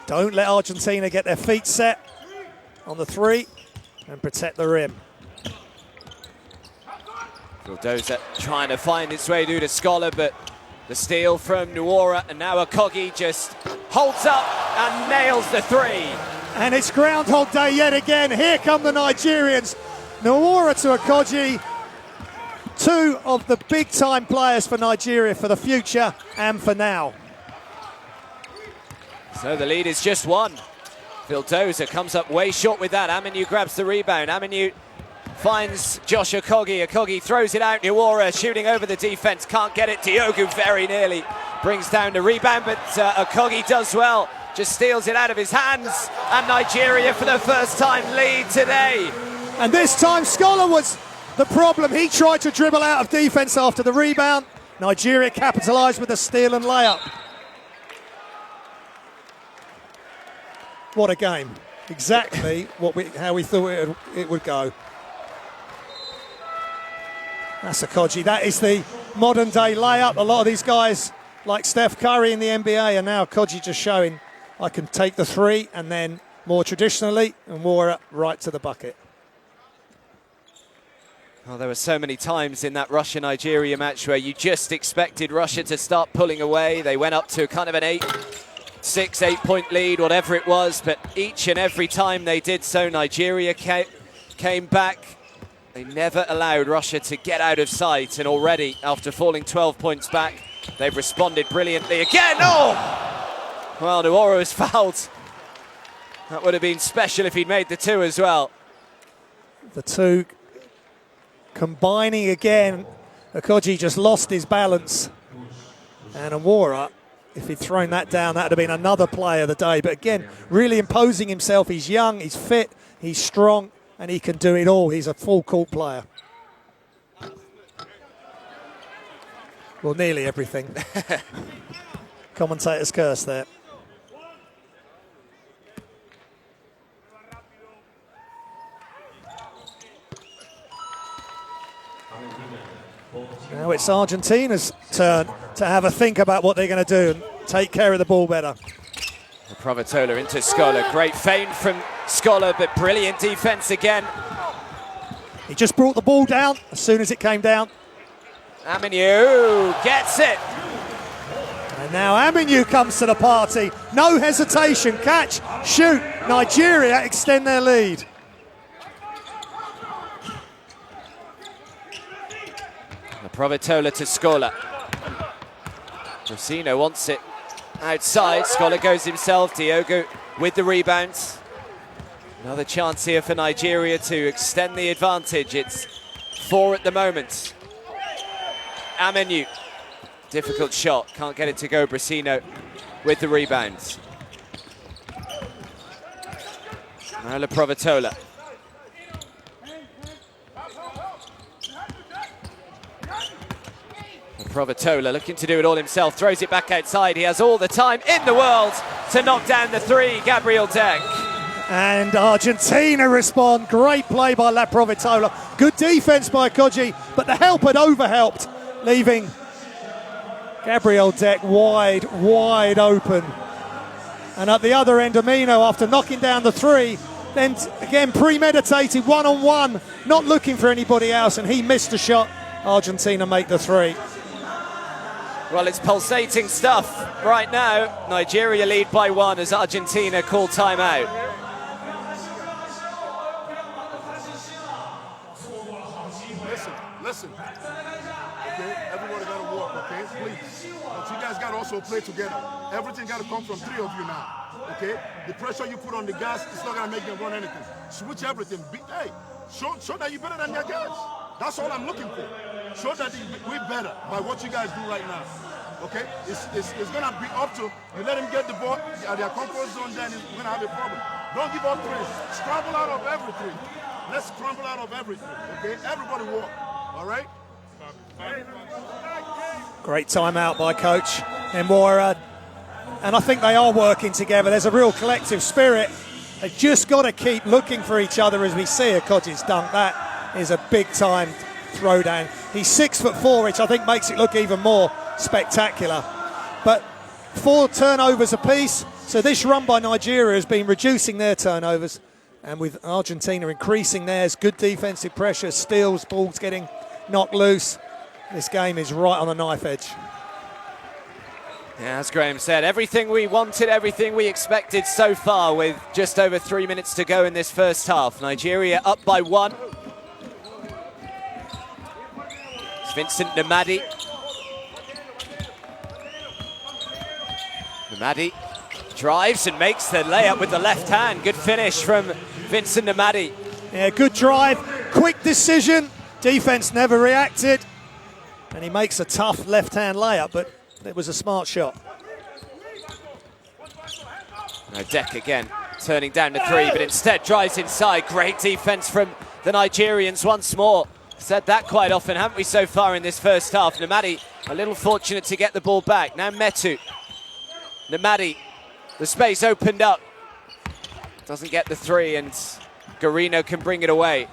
Don't let Argentina get their feet set on the 3 and protect the rim. Vildoza trying to find its way through to Scholar, but the steal from Nuora, and now Okogie just holds up and nails the 3. And it's Groundhog Day yet again. Here come the Nigerians. Nuora to Okogie. 2 of the big-time players for Nigeria for the future and for now. So the lead is just one. Vildoza comes up way short with that. Aminu grabs the rebound. Aminu finds Josh Okogie. Okogie throws it out. Nwora shooting over the defense. Can't get it. Diogu very nearly brings down the rebound, but Okogie does well. Just steals it out of his hands. And Nigeria, for the first time, lead today. And this time, Scholar was the problem. He tried to dribble out of defense after the rebound. Nigeria capitalized with a steal and layup. What a game. Exactly how we thought it would go. That's Okogie. That is the modern day layup. A lot of these guys, like Steph Curry in the NBA, are now Okogie just showing I can take the three, and then more traditionally, Nwora right to the bucket. Well, there were so many times in that Russia-Nigeria match where you just expected Russia to start pulling away. They went up to kind of an 8-point lead, whatever it was, but each and every time they did so, Nigeria came back. They never allowed Russia to get out of sight, and already, after falling 12 points back, they've responded brilliantly again. Oh! Well, Nwora was fouled. That would have been special if he'd made the two as well. The two combining again. Okogie just lost his balance. And Nwora, if he'd thrown that down, that would have been another play of the day. But again, really imposing himself. He's young, he's fit, he's strong, and he can do it all. He's a full court player. Well, nearly everything. Commentator's curse there. Now it's Argentina's turn to have a think about what they're going to do and take care of the ball better. Provatola into Scholar. Great feint from Scholar, but brilliant defense again. He just brought the ball down as soon as it came down. Aminu gets it. And now Aminu comes to the party. No hesitation. Catch, shoot. Nigeria extend their lead. Provatola to Scholar. Brasino wants it outside. Scholar goes himself. Diogu with the rebounds. Another chance here for Nigeria to extend the advantage. It's 4 at the moment. Aminu. Difficult shot. Can't get it to go. Brasino with the rebounds. Now Provatola. Provatola looking to do it all himself, throws it back outside. He has all the time in the world to knock down the three. Gabriel Deck. And Argentina respond. Great play by La Provatola. Good defense by Okogie, but the help had overhelped, leaving Gabriel Deck wide open. And at the other end, Aminu, after knocking down the three, then again premeditated one-on-one, not looking for anybody else, and he missed a shot. Argentina make the three. Well, it's pulsating stuff right now. Nigeria lead by 1 as Argentina call timeout. Listen. Okay, everybody got to walk, okay? Please. But you guys got to also play together. Everything got to come from 3 of you now, okay? The pressure you put on the gas is not going to make them run anything. Switch everything. Hey, show that you're better than your guys. That's all I'm looking for. Show that we're better by what you guys do right now. Okay? It's going to be up to you. Let them get the ball at their comfort zone, then we're going to have a problem. Don't give up threes. Scramble out of every three. Let's scramble out of everything. Okay? Everybody walk. All right? Great timeout by Coach Nwora. And I think they are working together. There's a real collective spirit. They've just got to keep looking for each other as we see Okogie's dunk. That is a big-time throwdown. He's 6'4", which I think makes it look even more spectacular. But 4 turnovers apiece. So this run by Nigeria has been reducing their turnovers. And with Argentina increasing theirs, good defensive pressure, steals, balls getting knocked loose. This game is right on the knife edge. Yeah, as Graham said, everything we wanted, everything we expected so far with just over 3 minutes to go in this first half. Nigeria up by 1. It's Vincent Namadi. Drives and makes the layup with the left hand. Good finish from Vincent Namadi. Yeah, good drive, quick decision. Defense never reacted. And he makes a tough left-hand layup, but it was a smart shot. Now Deck again, turning down the three, but instead drives inside. Great defense from the Nigerians once more. Said that quite often, haven't we, so far in this first half? Namadi a little fortunate to get the ball back. Now Metu. Namadi, the space opened up. Doesn't get the three, and Garino can bring it away.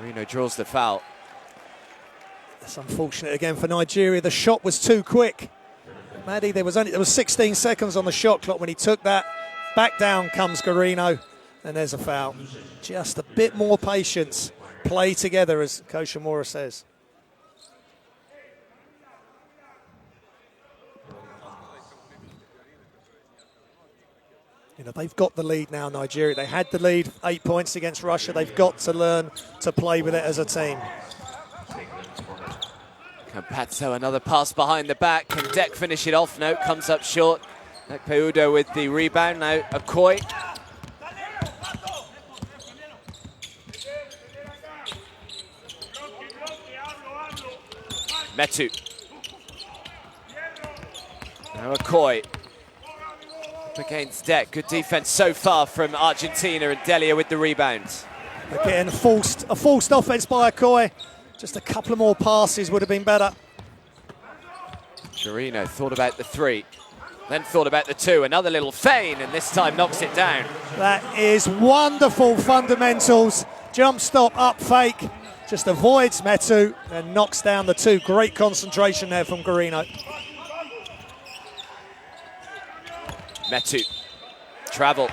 Garino draws the foul. It's unfortunate again for Nigeria. The shot was too quick. Maddie, there was 16 seconds on the shot clock when he took that. Back down comes Garino, and there's a foul. Just a bit more patience. Play together, as Coach Amora says. You know, they've got the lead now, Nigeria. They had the lead, 8 points against Russia. They've got to learn to play with it as a team. Campazzo, another pass behind the back. Can Deck finish it off? No, comes up short. Peudo with the rebound. Now Okoye. Metu. Now Okoye. Up against Deck. Good defense so far from Argentina, and Delia with the rebound. Again, a forced offense by Okoye. Just a couple of more passes would have been better. Garino thought about the three, then thought about the two. Another little feint, and this time knocks it down. That is wonderful fundamentals. Jump stop, up fake. Just avoids Metu and knocks down the two. Great concentration there from Garino. Metu, travel.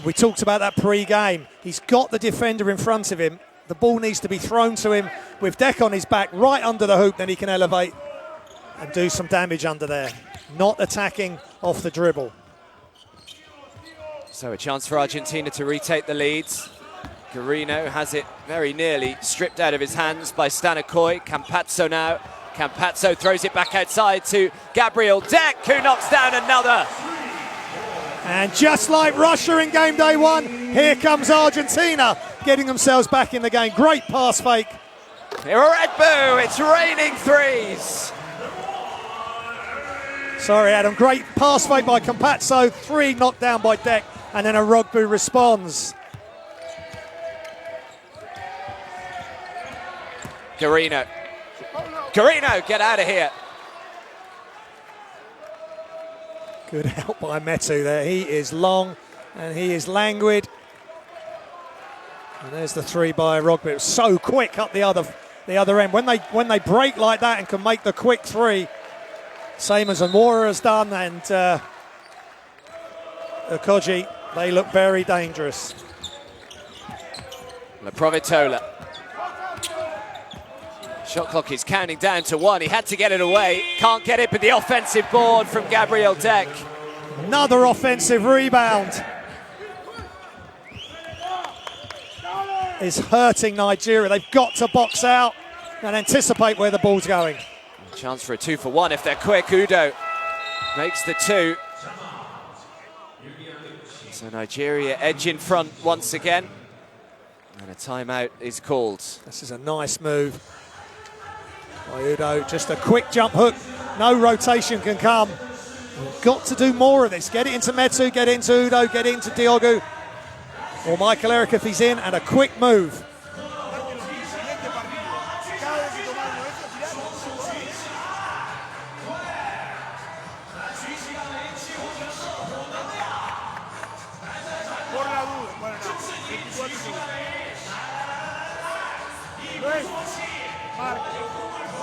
We talked about that pre-game. He's got the defender in front of him. The ball needs to be thrown to him with Deck on his back, right under the hoop, then he can elevate and do some damage under there. Not attacking off the dribble. So a chance for Argentina to retake the leads. Garino has it very nearly stripped out of his hands by Stan Okoye. Campazzo now. Campazzo throws it back outside to Gabriel Deck, who knocks down another. And just like Russia in game day one, here comes Argentina getting themselves back in the game. Great pass fake. Red Boo, it's raining threes. Sorry, Adam. Great pass fake by Campazzo. Three knocked down by Deck, and then a Rugbu responds. Garino. Garino, get out of here. Good help by Metu there. He is long and he is languid. And there's the three by Rugby. It was so quick up the other end. When they break like that and can make the quick three, same as Amora has done, and Okoye, they look very dangerous. La Provitola. Shot clock is counting down to 1. He had to get it away. Can't get it, but the offensive board from Gabriel Deck. Another offensive rebound. Is hurting Nigeria. They've got to box out and anticipate where the ball's going. Chance for a 2-for-1 if they're quick. Udo makes the two. So Nigeria edge in front once again. And a timeout is called. This is a nice move by Udo. Just a quick jump hook. No rotation can come. We've got to do more of this. Get it into Metu, get it into Udo, get it into Diogo. Or Michael Eric if he's in, and a quick move.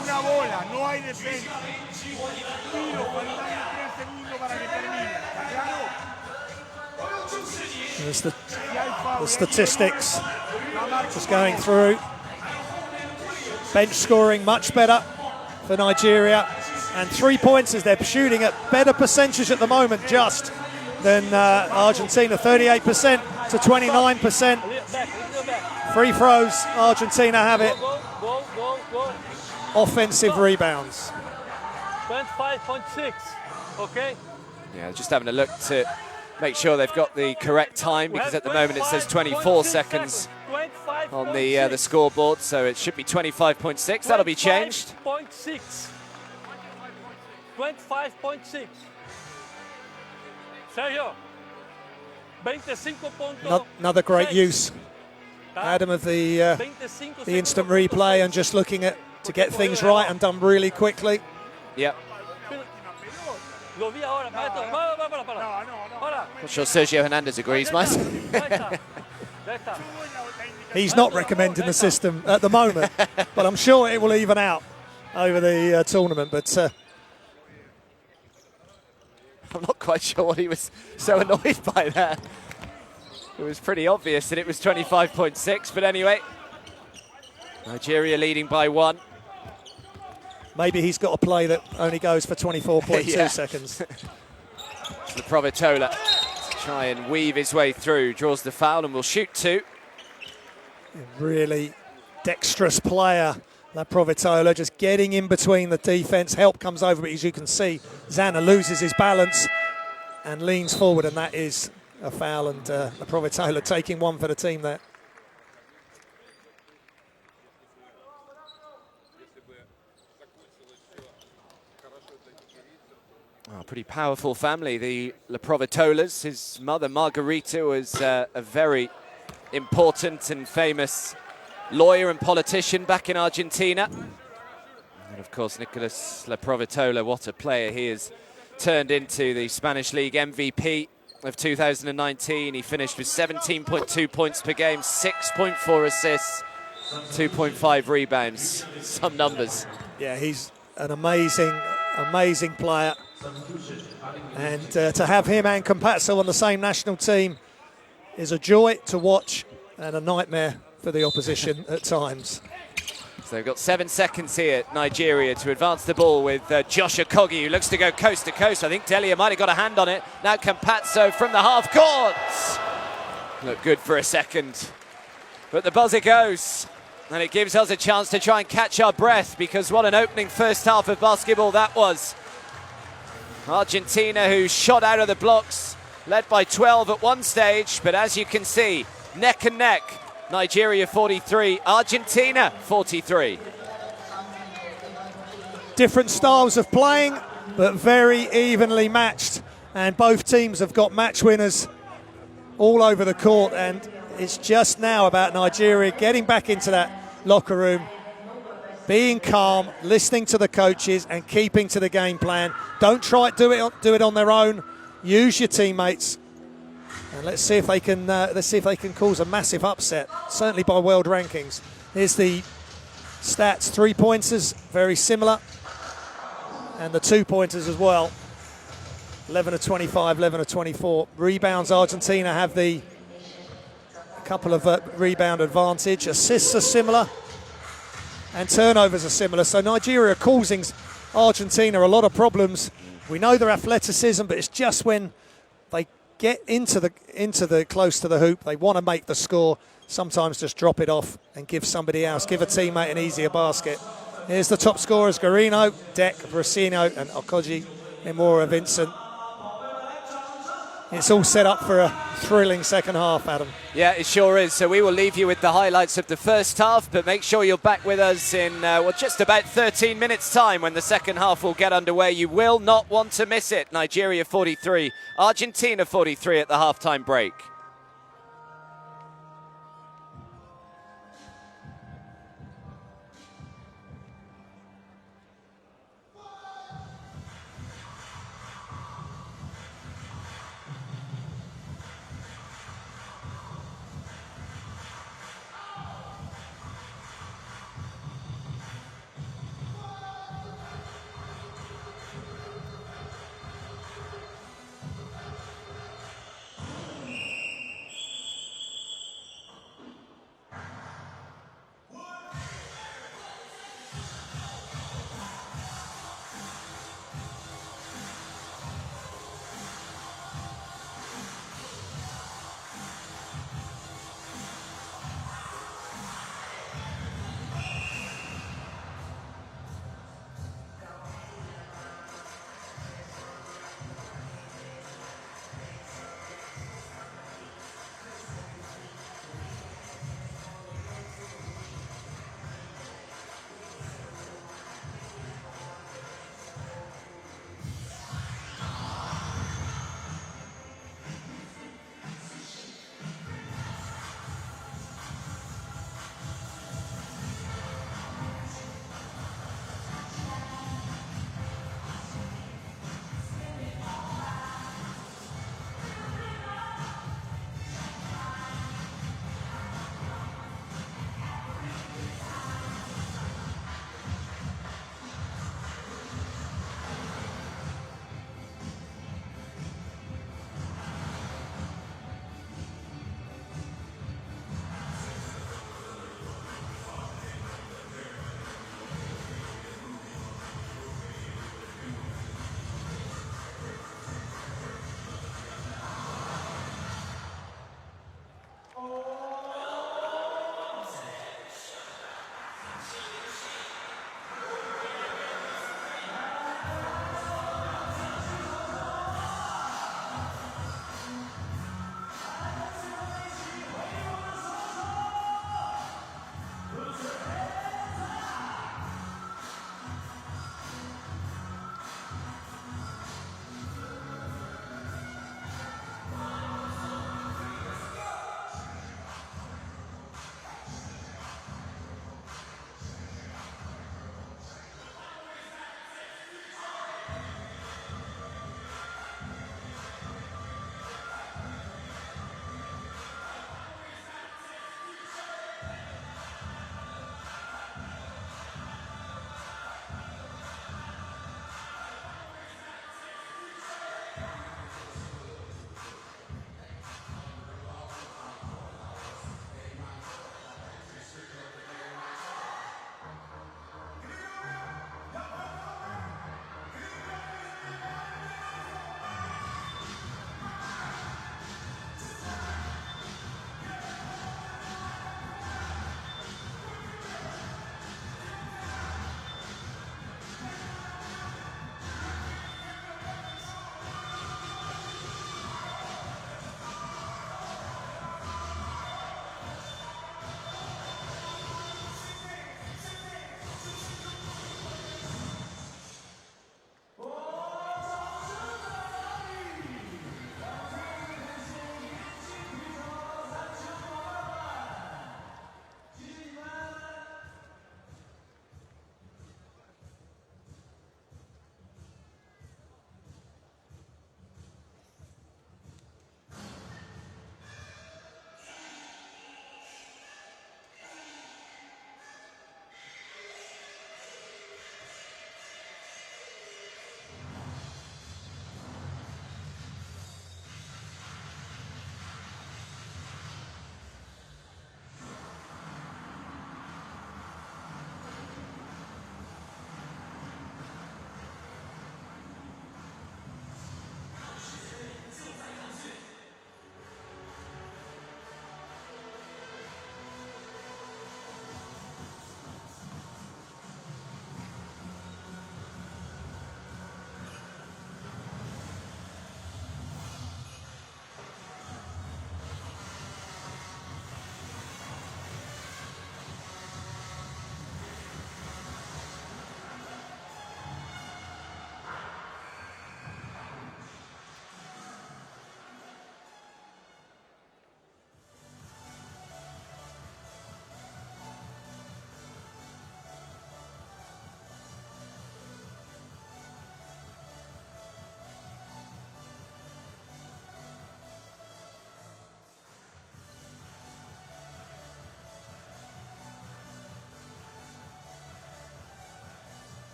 Una bola, no hay defensa. Tiro, faltando 3 segundos para que termine. ¿Está claro? There's the statistics just going through. Bench scoring much better for Nigeria. And 3 points as they're shooting at better percentage at the moment just than Argentina, 38% to 29%. Free throws, Argentina have it. offensive rebounds. 25.6, okay? Yeah, just having a look to make sure they've got the correct time, because at the moment it says 24 seconds on the scoreboard, so it should be 25.6. That'll be changed. 25.6. 25.6. Sergio. 25. Another great use, Adam, of the instant replay and just looking at to get things right and done really quickly. Yep. Not sure Sergio Hernandez agrees, mate. He's not recommending the system at the moment, but I'm sure it will even out over the tournament. But I'm not quite sure what he was so annoyed by that. It was pretty obvious that it was 25.6, but anyway, Nigeria leading by 1. Maybe he's got a play that only goes for 24.2 seconds. Leprovitola to try and weave his way through, draws the foul and will shoot 2. Really dexterous player, Leprovitola, just getting in between the defence. Help comes over, but as you can see, Zana loses his balance and leans forward, and that is a foul, and Leprovitola taking 1 for the team there. Oh, pretty powerful family, the Leprovitolas. His mother, Margarita, was a very important and famous lawyer and politician back in Argentina. And of course, Nicolas Leprovitola, what a player he has turned into, the Spanish League MVP of 2019. He finished with 17.2 points per game, 6.4 assists, 2.5 rebounds. Some numbers. Yeah, he's an amazing player. And to have him and Campazzo on the same national team is a joy to watch and a nightmare for the opposition at times. So they've got 7 seconds here, Nigeria, to advance the ball with Josh Okogie, who looks to go coast to coast. I think Delia might have got a hand on it. Now Campazzo from the half court. Looked good for a second. But the buzzer goes. And it gives us a chance to try and catch our breath, because what an opening first half of basketball that was. Argentina, who shot out of the blocks, led by 12 at one stage, but as you can see, neck and neck. Nigeria 43, Argentina 43. Different styles of playing, but very evenly matched. And both teams have got match winners all over the court. And it's just now about Nigeria getting back into that locker room, being calm, listening to the coaches and keeping to the game plan. Don't try to do it on their own. Use your teammates. And let's see if they can cause a massive upset, certainly by world rankings. Here's the stats: 3-pointers, very similar, and the 2-pointers as well. 11 of 25, 11 of 24. Rebounds, Argentina have a couple of rebound advantage. Assists are similar, and turnovers are similar. So Nigeria are causing Argentina a lot of problems. We know their athleticism, but it's just when they get into the close to the hoop, they want to make the score. Sometimes just drop it off and give somebody else, give a teammate an easier basket. Here's the top scorers: Garino, Deck, Brasino, and Okogie, Imora, Vincent. It's all set up for a thrilling second half, Adam. Yeah, it sure is. So we will leave you with the highlights of the first half, but make sure you're back with us in just about 13 minutes' time when the second half will get underway. You will not want to miss it. Nigeria 43, Argentina 43 at the halftime break.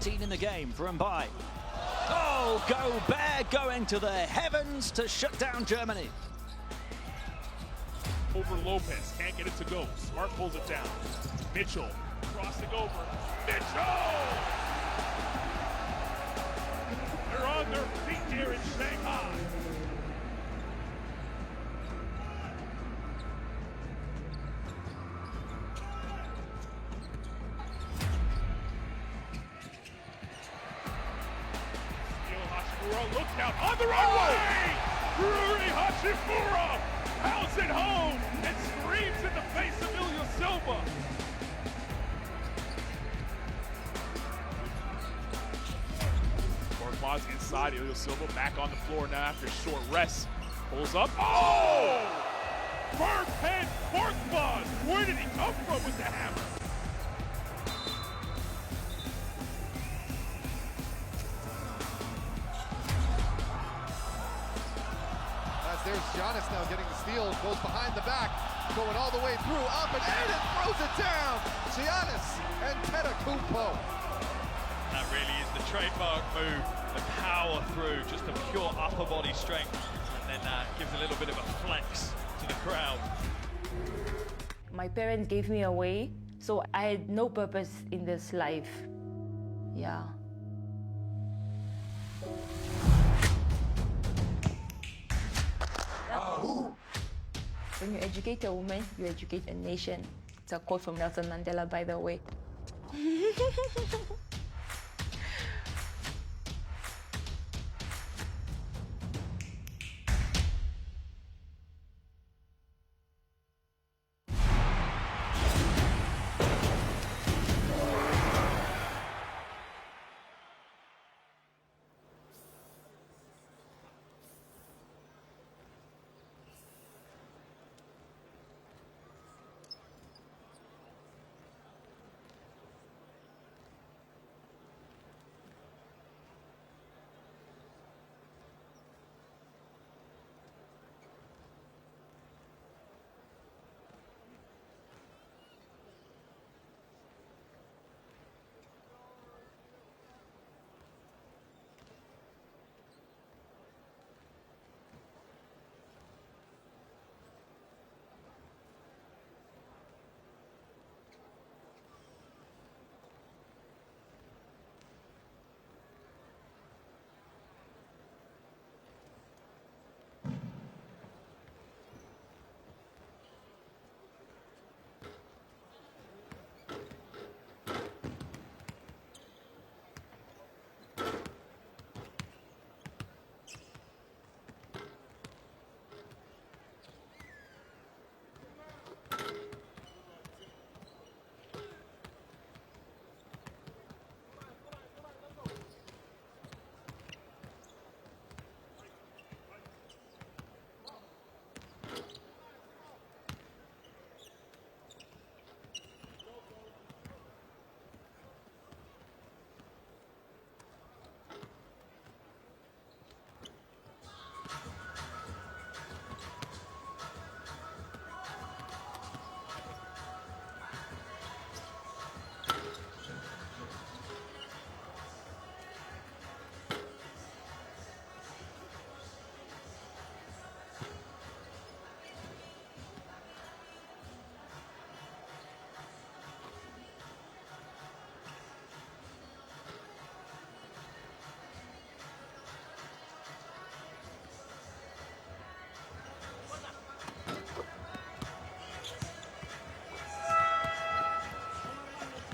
14 in the game for Mbai. Oh, Gobert going to the heavens to shut down Germany. Over Lopez, can't get it to go. Smart pulls it down. Mitchell crossing over. Mitchell! They're on their feet here in Shanghai. Look out on the runway! Rui Hachimura pounds it home and screams in the face of Ilya Silva. Korkmaz inside, Ilya Silva back on the floor now after short rest. Pulls up. Oh! Burphead Korkmaz! Where did he come from with the hammer? There's Giannis now getting the steal, goes behind the back, going all the way through, up and in, and throws it down. Giannis Antetokounmpo. That really is the trademark move, the power through, just a pure upper body strength, and then gives a little bit of a flex to the crowd. My parents gave me away, so I had no purpose in this life. Yeah. When you educate a woman, you educate a nation. It's a quote from Nelson Mandela, by the way.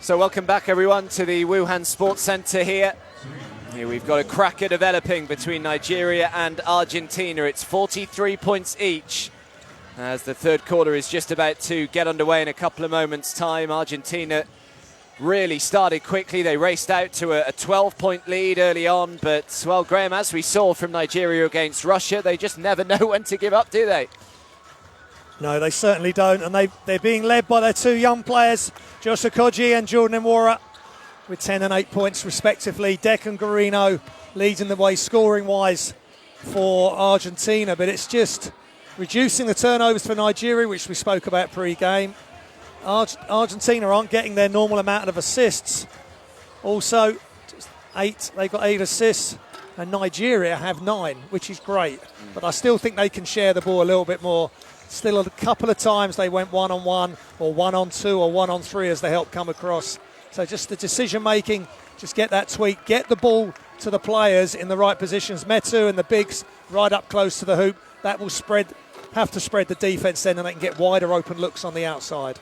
So welcome back everyone to the Wuhan Sports Center here. Here we've got a cracker developing between Nigeria and Argentina. It's 43 points each as the third quarter is just about to get underway in a couple of moments' time. Argentina really started quickly. They raced out to a 12-point lead early on, but, well, Graham, as we saw from Nigeria against Russia, they just never know when to give up, do they? No, they certainly don't, and they're being led by their two young players, Josh Okogie and Jordan Nwora, with 10 and 8 points respectively. Declan Garino leading the way scoring-wise for Argentina, but it's just reducing the turnovers for Nigeria, which we spoke about pre-game. Argentina aren't getting their normal amount of assists. Also, just 8. They've got 8 assists, and Nigeria have 9, which is great. But I still think they can share the ball a little bit more. Still a couple of times they went 1-on-1 or 1-on-2 or 1-on-3 as the help come across. So just the decision making, just get that tweak, get the ball to the players in the right positions. Metu and the bigs right up close to the hoop. That will have to spread the defence then, and they can get wider open looks on the outside.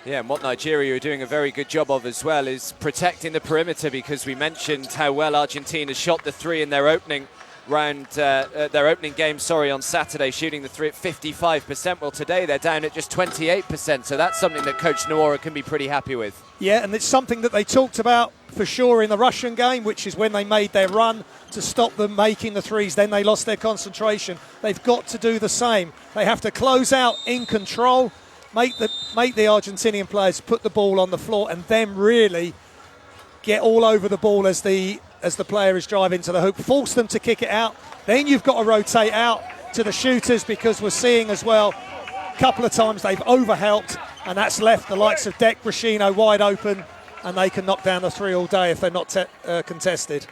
Yeah, and what Nigeria are doing a very good job of as well is protecting the perimeter, because we mentioned how well Argentina shot the 3 in their opening game on Saturday, shooting the 3 at 55%. Well, today they're down at just 28%, so that's something that Coach Noura can be pretty happy with. Yeah, and it's something that they talked about for sure in the Russian game, which is when they made their run to stop them making the threes. Then they lost their concentration. They've got to do the same. They have to close out in control, make the Argentinian players put the ball on the floor, and then really get all over the ball as the player is driving to the hoop, force them to kick it out. Then you've got to rotate out to the shooters, because we're seeing as well a couple of times they've overhelped, and that's left the likes of Dek Brashino wide open, and they can knock down the 3 all day if they're not contested.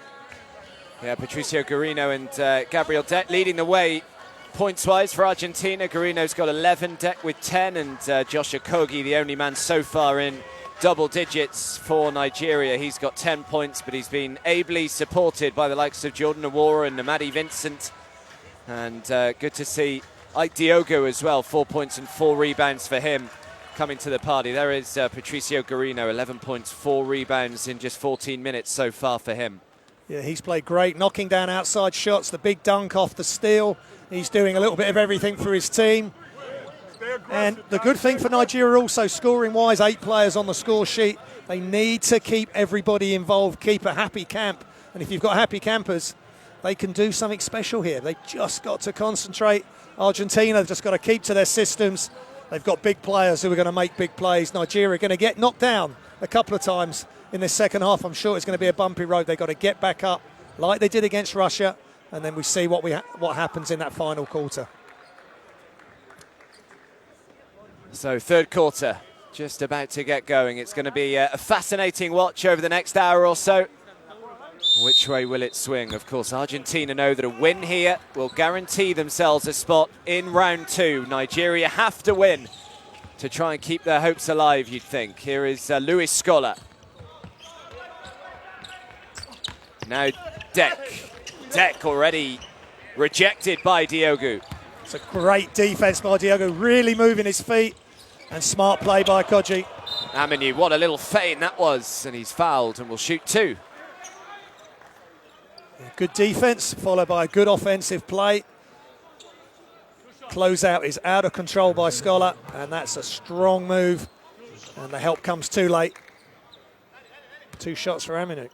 Yeah, Patricio Guarino and Gabriel Dek leading the way points-wise for Argentina. Guarino's got 11, Dek with 10, and Josh Okogie, the only man so far in double digits for Nigeria. He's got 10 points, but he's been ably supported by the likes of Jordan Awara and Namadi Vincent. And good to see Ike Diogo as well, 4 points and 4 rebounds for him coming to the party. There is Patricio Guarino, 11 points, 4 rebounds in just 14 minutes so far for him. Yeah, he's played great, knocking down outside shots, the big dunk off the steal. He's doing a little bit of everything for his team. And the good thing for Nigeria also, scoring-wise, 8 players on the score sheet. They need to keep everybody involved, keep a happy camp. And if you've got happy campers, they can do something special here. They've just got to concentrate. Argentina have just got to keep to their systems. They've got big players who are going to make big plays. Nigeria are going to get knocked down a couple of times in this second half. I'm sure it's going to be a bumpy road. They've got to get back up like they did against Russia, and then we see what happens in that final quarter. So third quarter just about to get going. It's going to be a fascinating watch over the next hour or so. Which way will it swing? Of course, Argentina know that a win here will guarantee themselves a spot in round 2. Nigeria have to win to try and keep their hopes alive, you'd think. Here is Luis Scola. Now Dek already rejected by Diogo. It's a great defense by Diogo, really moving his feet, and smart play by Okogie. Aminu, what a little feint that was, and he's fouled and will shoot 2. Good defense, followed by a good offensive play. Closeout is out of control by Scola, and that's a strong move, and the help comes too late. 2 shots for Aminu.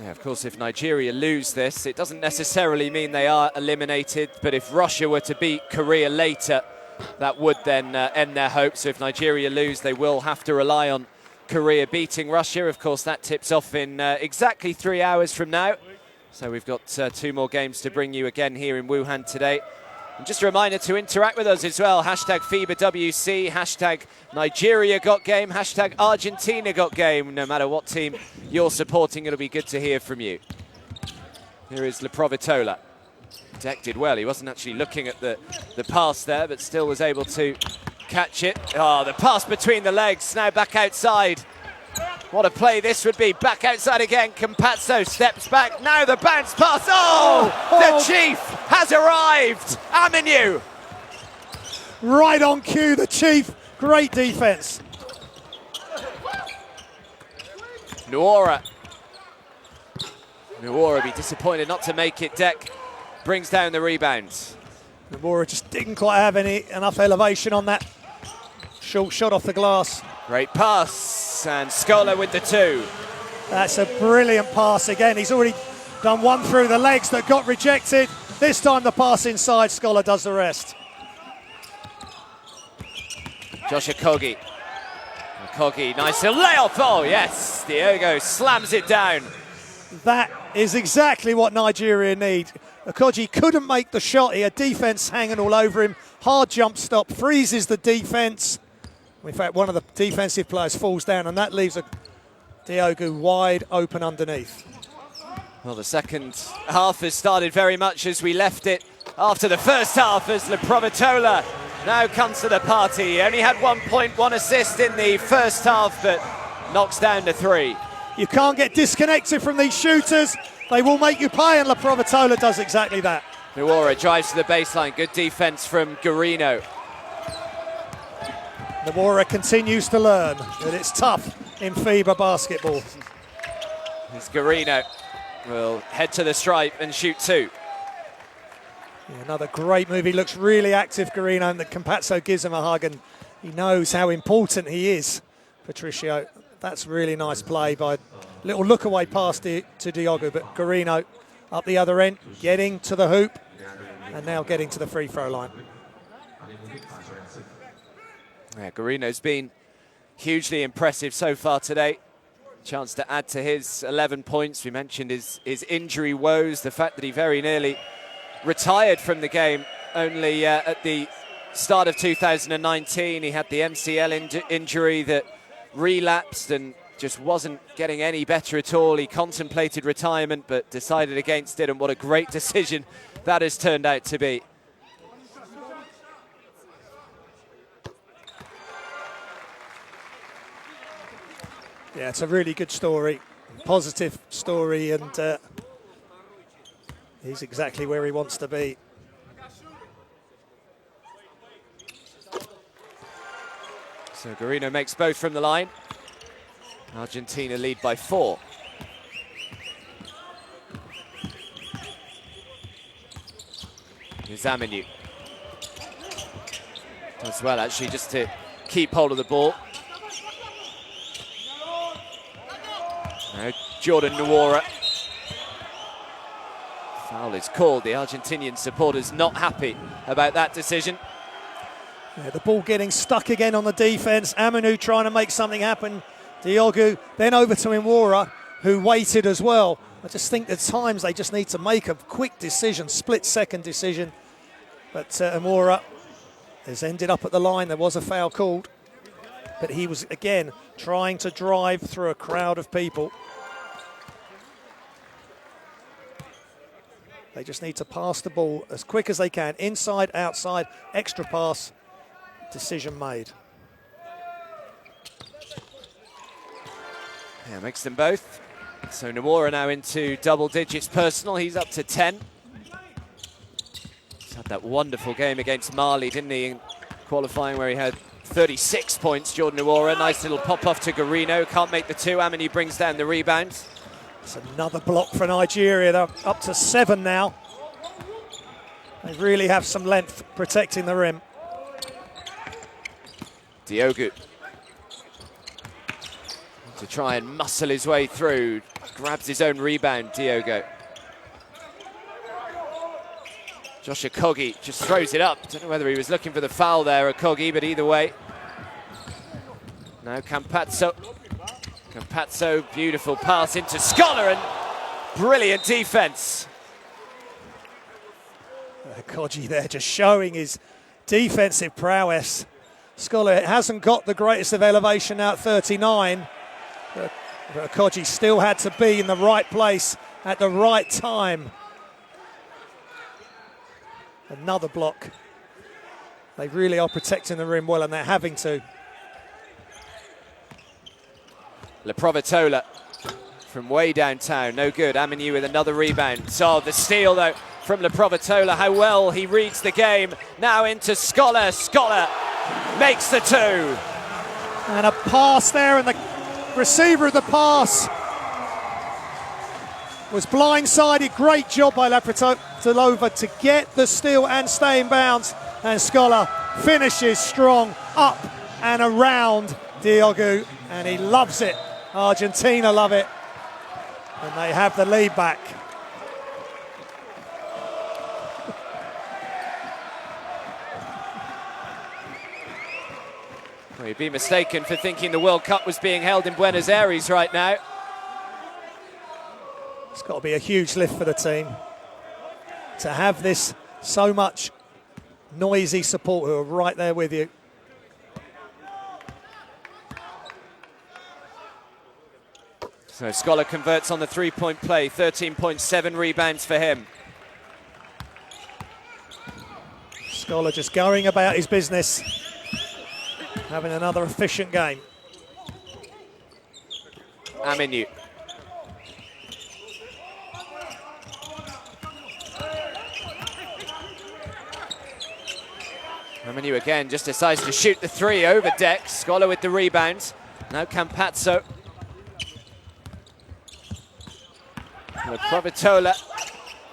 Yeah, of course, if Nigeria lose this, it doesn't necessarily mean they are eliminated, but if Russia were to beat Korea later, that would then end their hopes. So if Nigeria lose, they will have to rely on Korea beating Russia. Of course, that tips off in exactly 3 hours from now. So we've got 2 more games to bring you again here in Wuhan today. And just a reminder to interact with us as well. Hashtag FIBAWC, hashtag Nigeria got game, hashtag Argentina got game. No matter what team you're supporting, it'll be good to hear from you. Here is Leprovitola. Dek did well. He wasn't actually looking at the pass there, but still was able to catch it. Oh, the pass between the legs, now back outside. What a play this would be. Back outside again. Campazzo steps back. Now the bounce pass. Oh, the Chief has arrived. Aminu. Right on cue, the Chief. Great defense. Noura be disappointed not to make it. Dek brings down the rebound. Noura just didn't quite have enough elevation on that short shot off the glass. Great pass, and Scola with the 2. That's a brilliant pass again. He's already done one through the legs that got rejected. This time the pass inside, Scola does the rest. Josh Okogie. Okogie, nice little layoff. Oh, yes, Diogo slams it down. That is exactly what Nigeria need. Okogie couldn't make the shot. He had defense hanging all over him. Hard jump stop, freezes the defense. In fact, one of the defensive players falls down, and that leaves Diogo wide open underneath. Well, the second half has started very much as we left it after the first half, as Leprovitola now comes to the party. He only had 1 point, 1 assist in the first half, but knocks down to 3. You can't get disconnected from these shooters. They will make you pay, and Leprovitola does exactly that. Nuora drives to the baseline. Good defense from Garino. Nuora continues to learn that it's tough in FIBA basketball. As Garino will head to the stripe and shoot 2. Yeah, another great move. He looks really active, Garino, and that Campazzo gives him a hug, and he knows how important he is, Patricio. That's really nice play by little look away pass to Diogo, but Garino up the other end, getting to the hoop, and now getting to the free throw line. Yeah, Garino's been hugely impressive so far today. Chance to add to his 11 points. We mentioned his injury woes, the fact that he very nearly retired from the game only at the start of 2019. He had the MCL injury that relapsed and just wasn't getting any better at all. He contemplated retirement but decided against it, and what a great decision that has turned out to be. Yeah, it's a really good story, positive story, and he's exactly where he wants to be. So Garino makes both from the line. Argentina lead by 4. Here's Aminu. Does well, actually, just to keep hold of the ball. Now Jordan Nuora. Foul is called. The Argentinian supporters not happy about that decision. Yeah, the ball getting stuck again on the defense. Aminu trying to make something happen. Diogo then over to Nuora, who waited as well. I just think at times they just need to make a quick decision, split-second decision. But Nuora has ended up at the line. There was a foul called, but he was again trying to drive through a crowd of people. They just need to pass the ball as quick as they can. Inside, outside, extra pass, decision made. Yeah, makes them both. So Nuora now into double digits personal. He's up to 10. He's had that wonderful game against Mali, didn't he, in qualifying, where he had 36 points, Jordan Nuora. Nice little pop-off to Garino. Can't make the 2. Aminu brings down the rebound. It's another block for Nigeria. They're up to 7 now. They really have some length protecting the rim. Diogo to try and muscle his way through. Grabs his own rebound, Diogo. Josh Okogie just throws it up. Don't know whether he was looking for the foul there, Okogie, but either way. Now Campazzo. Campazzo, beautiful pass into Scholar, and brilliant defense. Okogie there just showing his defensive prowess. Scholar hasn't got the greatest of elevation now at 39. But Okogie still had to be in the right place at the right time. Another block. They really are protecting the rim well, and they're having to. Leprovitola from way downtown, no good. Aminu with another rebound. So the steal though from Leprovitola, how well he reads the game. Now into Scholar. Scholar makes the 2. And a pass there, and the receiver of the pass was blindsided. Great job by Leprovitola to get the steal and stay in bounds. And Scholar finishes strong up and around Diogo, and he loves it. Argentina love it, and they have the lead back. Well, you'd be mistaken for thinking the World Cup was being held in Buenos Aires right now. It's got to be a huge lift for the team to have this so much noisy support who are right there with you. So Scholar converts on the three-point play, 13.7 rebounds for him. Scholar just going about his business, having another efficient game. Aminu. Aminu again just decides to shoot the three over Deck. Scholar with the rebound. Now Campazzo. Provitola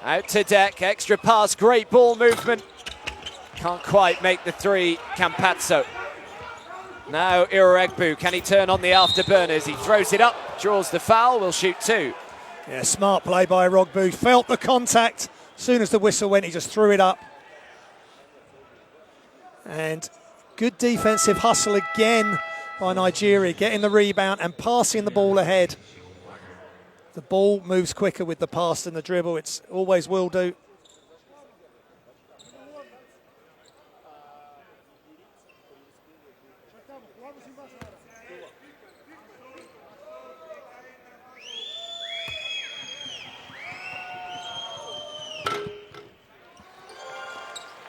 out to Deck. Extra pass, great ball movement. Can't quite make the three, Campazzo. Now Iroegbu, can he turn on the afterburners? He throws it up, draws the foul, will shoot two. Yeah, smart play by Iroegbu. Felt the contact. As soon as the whistle went, he just threw it up. And good defensive hustle again by Nigeria, getting the rebound and passing the ball ahead. The ball moves quicker with the pass than the dribble. It's always will do.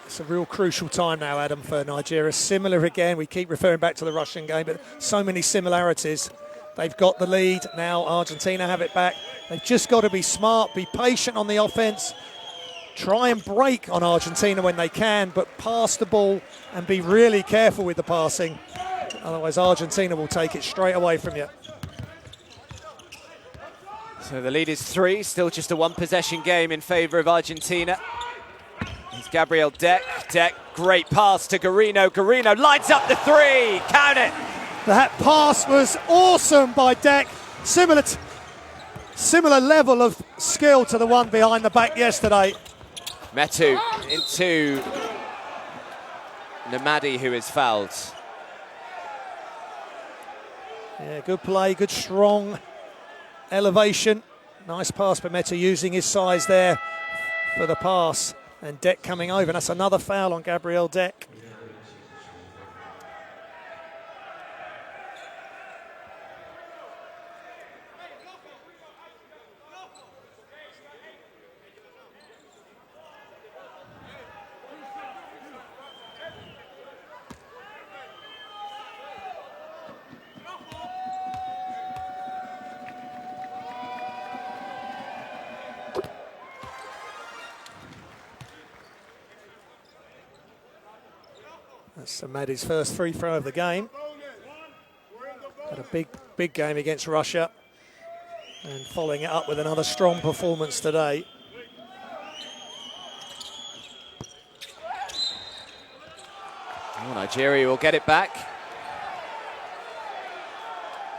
It's a real crucial time now, Adam, for Nigeria. Similar again, we keep referring back to the Russian game, but so many similarities. They've got the lead, now Argentina have it back. They've just got to be smart, be patient on the offense, try and break on Argentina when they can, but pass the ball and be really careful with the passing. Otherwise, Argentina will take it straight away from you. So the lead is three, still just a one-possession game in favour of Argentina. It's Gabriel Deck. Deck, great pass to Garino. Garino lights up the three. Count it. That pass was awesome by Deck. Similar level of skill to the one behind the back yesterday. Metu into Namadi, who is fouled. Yeah, good play, good strong elevation. Nice pass by Metu, using his size there for the pass. And Deck coming over, and that's another foul on Gabriel Deck. That's Madi's first free throw of the game. Had a big game against Russia, and following it up with another strong performance today. Oh, Nigeria will get it back.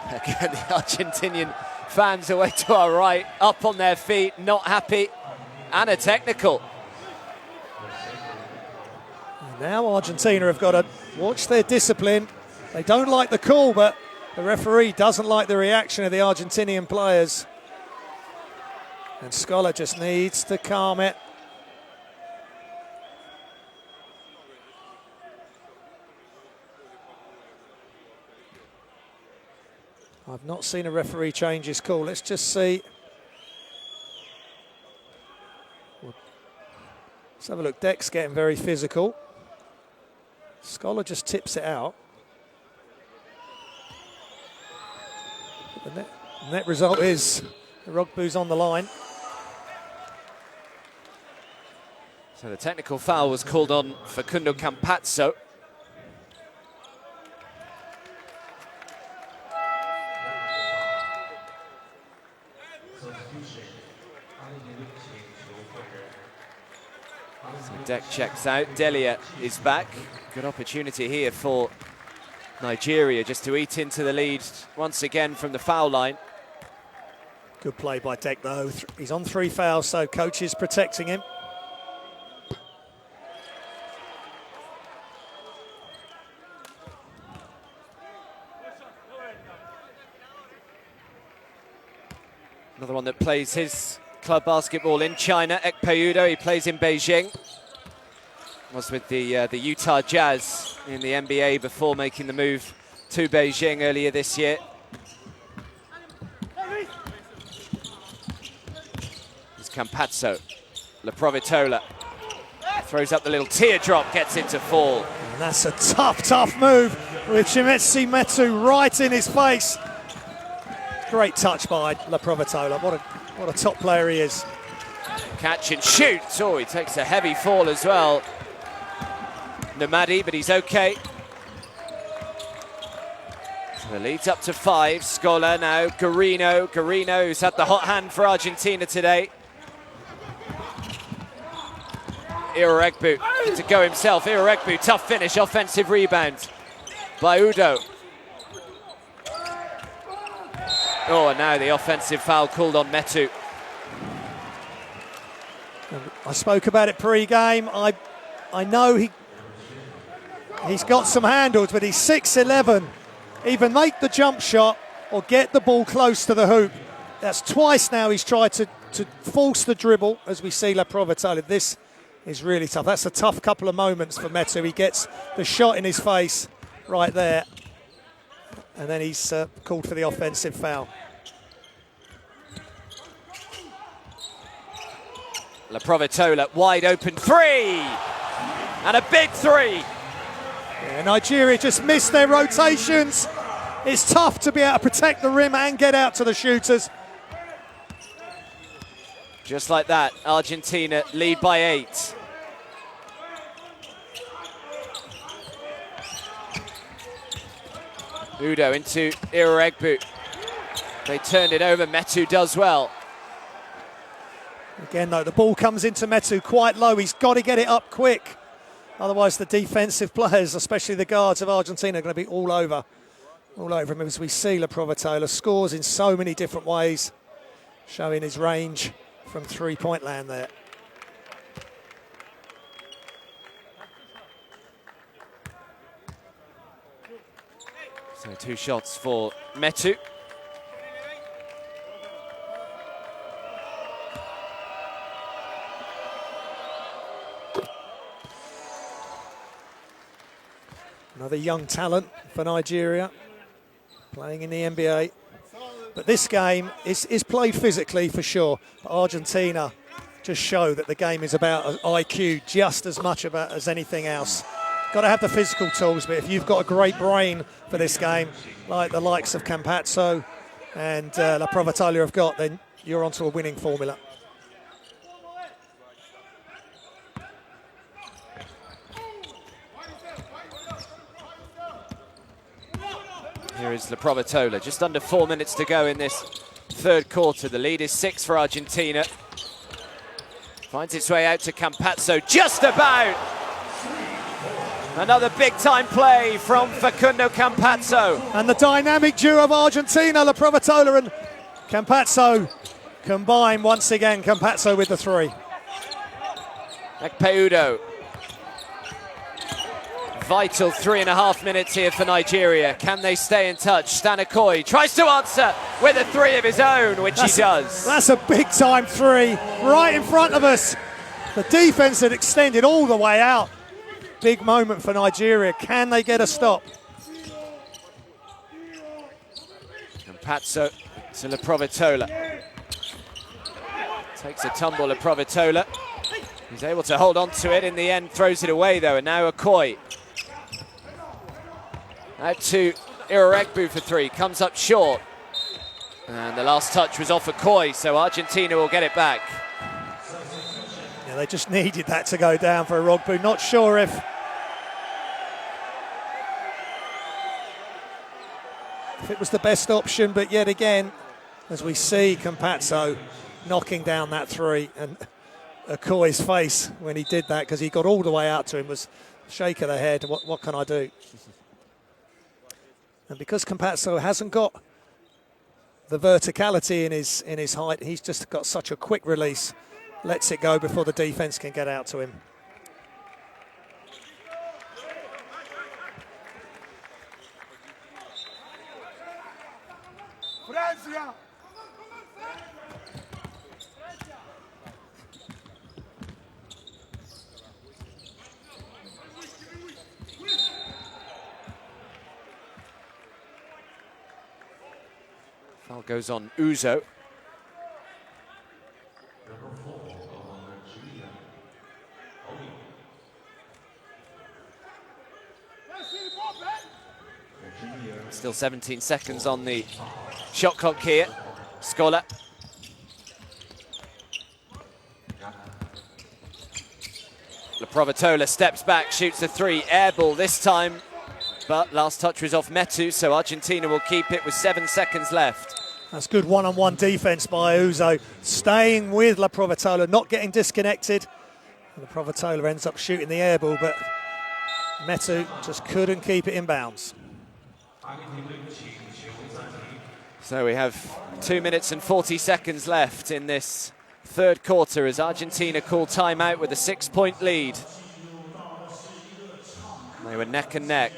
Again, the Argentinian fans away to our right, up on their feet, not happy, and a technical. Now Argentina have got to watch their discipline. They don't like the call, but the referee doesn't like the reaction of the Argentinian players. And Scholar just needs to calm it. I've not seen a referee change his call. Let's just see. Let's have a look. Deck's getting very physical. Scholar just tips it out. The net result is Iroegbu's on the line. So the technical foul was called on Facundo Campazzo. So Deck checks out. Delia is back. Good opportunity here for Nigeria just to eat into the lead once again from the foul line. Good play by Deck though. He's on 3 fouls, so coach is protecting him. Another one that plays his club basketball in China, Ekpeudo. He plays in Beijing. Was with the Utah Jazz in the NBA before making the move to Beijing earlier this year. Campazzo, La Provitola throws up the little teardrop, gets it to fall. And that's a tough move with Chimezie Metu right in his face. Great touch by La Provitola. What a top player he is. Catch and shoot. Oh, he takes a heavy fall as well. Namadi, but he's okay. So the lead's up to 5. Scola now, Garino. Garino, who's had the hot hand for Argentina today. Iroegbu to go himself. Iroegbu, tough finish, offensive rebound by Udo. Oh, and now the offensive foul called on Metu. I spoke about it pre-game. I know he's got some handles, but he's 6'11". Either make the jump shot or get the ball close to the hoop. That's twice now he's tried to force the dribble, as we see La Provitola. This is really tough. That's a tough couple of moments for Metu. He gets the shot in his face right there, and then he's called for the offensive foul. La Provitola, wide open 3, and a big 3. Yeah, Nigeria just missed their rotations. It's tough to be able to protect the rim and get out to the shooters. Just like that, Argentina lead by 8. Udo into Iroegbu. They turned it over, Metu does well. Again though, the ball comes into Metu quite low. He's got to get it up quick. Otherwise the defensive players, especially the guards of Argentina, are going to be all over him. As we see, La Provitola scores in so many different ways, showing his range from three-point land there. So 2 shots for Metu. Another young talent for Nigeria, playing in the NBA. But this game is played physically for sure. But Argentina just show that the game is about IQ just as much as anything else. Got to have the physical tools, but if you've got a great brain for this game, like the likes of Campazzo and La Provitola have got, then you're onto a winning formula. Here is La Provitola, just under 4 minutes to go in this third quarter. The lead is 6 for Argentina. Finds its way out to Campazzo, just about. Another big-time play from Facundo Campazzo. And the dynamic duo of Argentina, La Provitola and Campazzo, combine once again. Campazzo with the 3. Ekpeudo. Vital 3.5 minutes here for Nigeria. Can they stay in touch? Stanakoi tries to answer with a 3 of his own, which he does. That's a big-time 3 right in front of us. The defense had extended all the way out. Big moment for Nigeria. Can they get a stop? Campazzo to La Provitola. Takes a tumble, La Provitola. He's able to hold on to it. In the end, throws it away, though. And now Okoye. Out to Iroegbu for 3. Comes up short. And the last touch was off Okoye, so Argentina will get it back. Yeah, they just needed that to go down for Iroegbu. Not sure if it was the best option, but yet again, as we see Campazzo knocking down that 3, and Okoye's face when he did that, because he got all the way out to him, was a shake of the head. What can I do? And because Campazzo hasn't got the verticality in his height, he's just got such a quick release. Lets it go before the defense can get out to him. Francia. Foul goes on Uzo. Number 4. Still 17 seconds on the shot clock here. Scola. La Provatola steps back, shoots a three, air ball this time, but last touch was off Metu, so Argentina will keep it with 7 seconds left. That's good one-on-one defense by Uzo, staying with La Provatola, not getting disconnected. La Provatola ends up shooting the air ball, but Metu just couldn't keep it in bounds. So we have 2 minutes and 40 seconds left in this third quarter as Argentina call timeout with a 6-point lead. They were neck and neck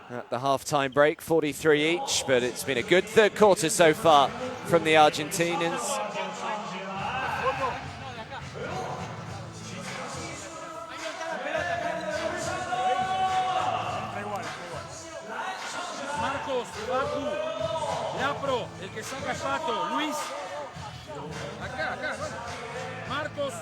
at the half-time break, 43 each, but it's been a good third quarter so far from the Argentinians. Marcos, Baku, Lapro, el que saca el pato, Luis. Acá. Marcos.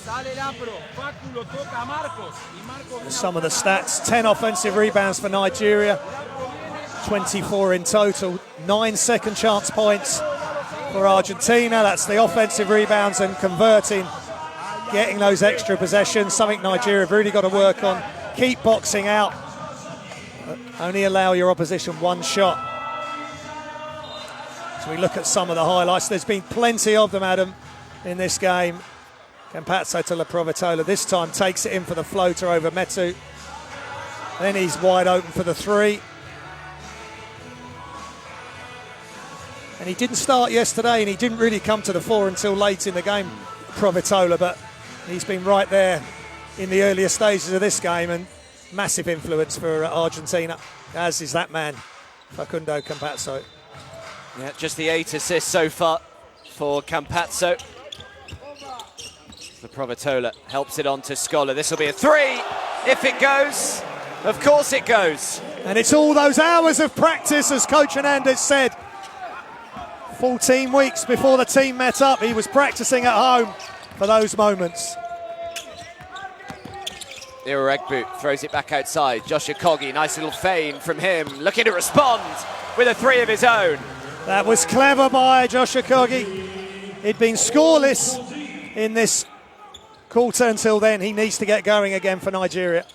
Sale Lapro, Baku lo toca a Marcos. Some of the stats, 10 offensive rebounds for Nigeria, 24 in total, 9 second chance points for Argentina. That's the offensive rebounds and converting, getting those extra possessions, something Nigeria have really got to work on. Keep boxing out, only allow your opposition one shot. So we look at some of the highlights. There's been plenty of them, Adam, in this game. Campazzo to La Provatola. This time takes it in for the floater over Metu. Then he's wide open for the three. And he didn't start yesterday, and he didn't really come to the fore until late in the game, Provatola, but he's been right there in the earlier stages of this game, and massive influence for Argentina, as is that man, Facundo Campazzo. Yeah, just the 8 assists so far for Campazzo. The Provatola helps it on to Scola. This will be a three, if it goes. Of course it goes. And it's all those hours of practice, as Coach Hernandez said. 14 weeks before the team met up, he was practicing at home for those moments. Iroegbu throws it back outside. Josh Okogie, nice little feign from him, looking to respond with a three of his own. That was clever by Josh Okogie. He'd been scoreless in this quarter until then. He needs to get going again for Nigeria.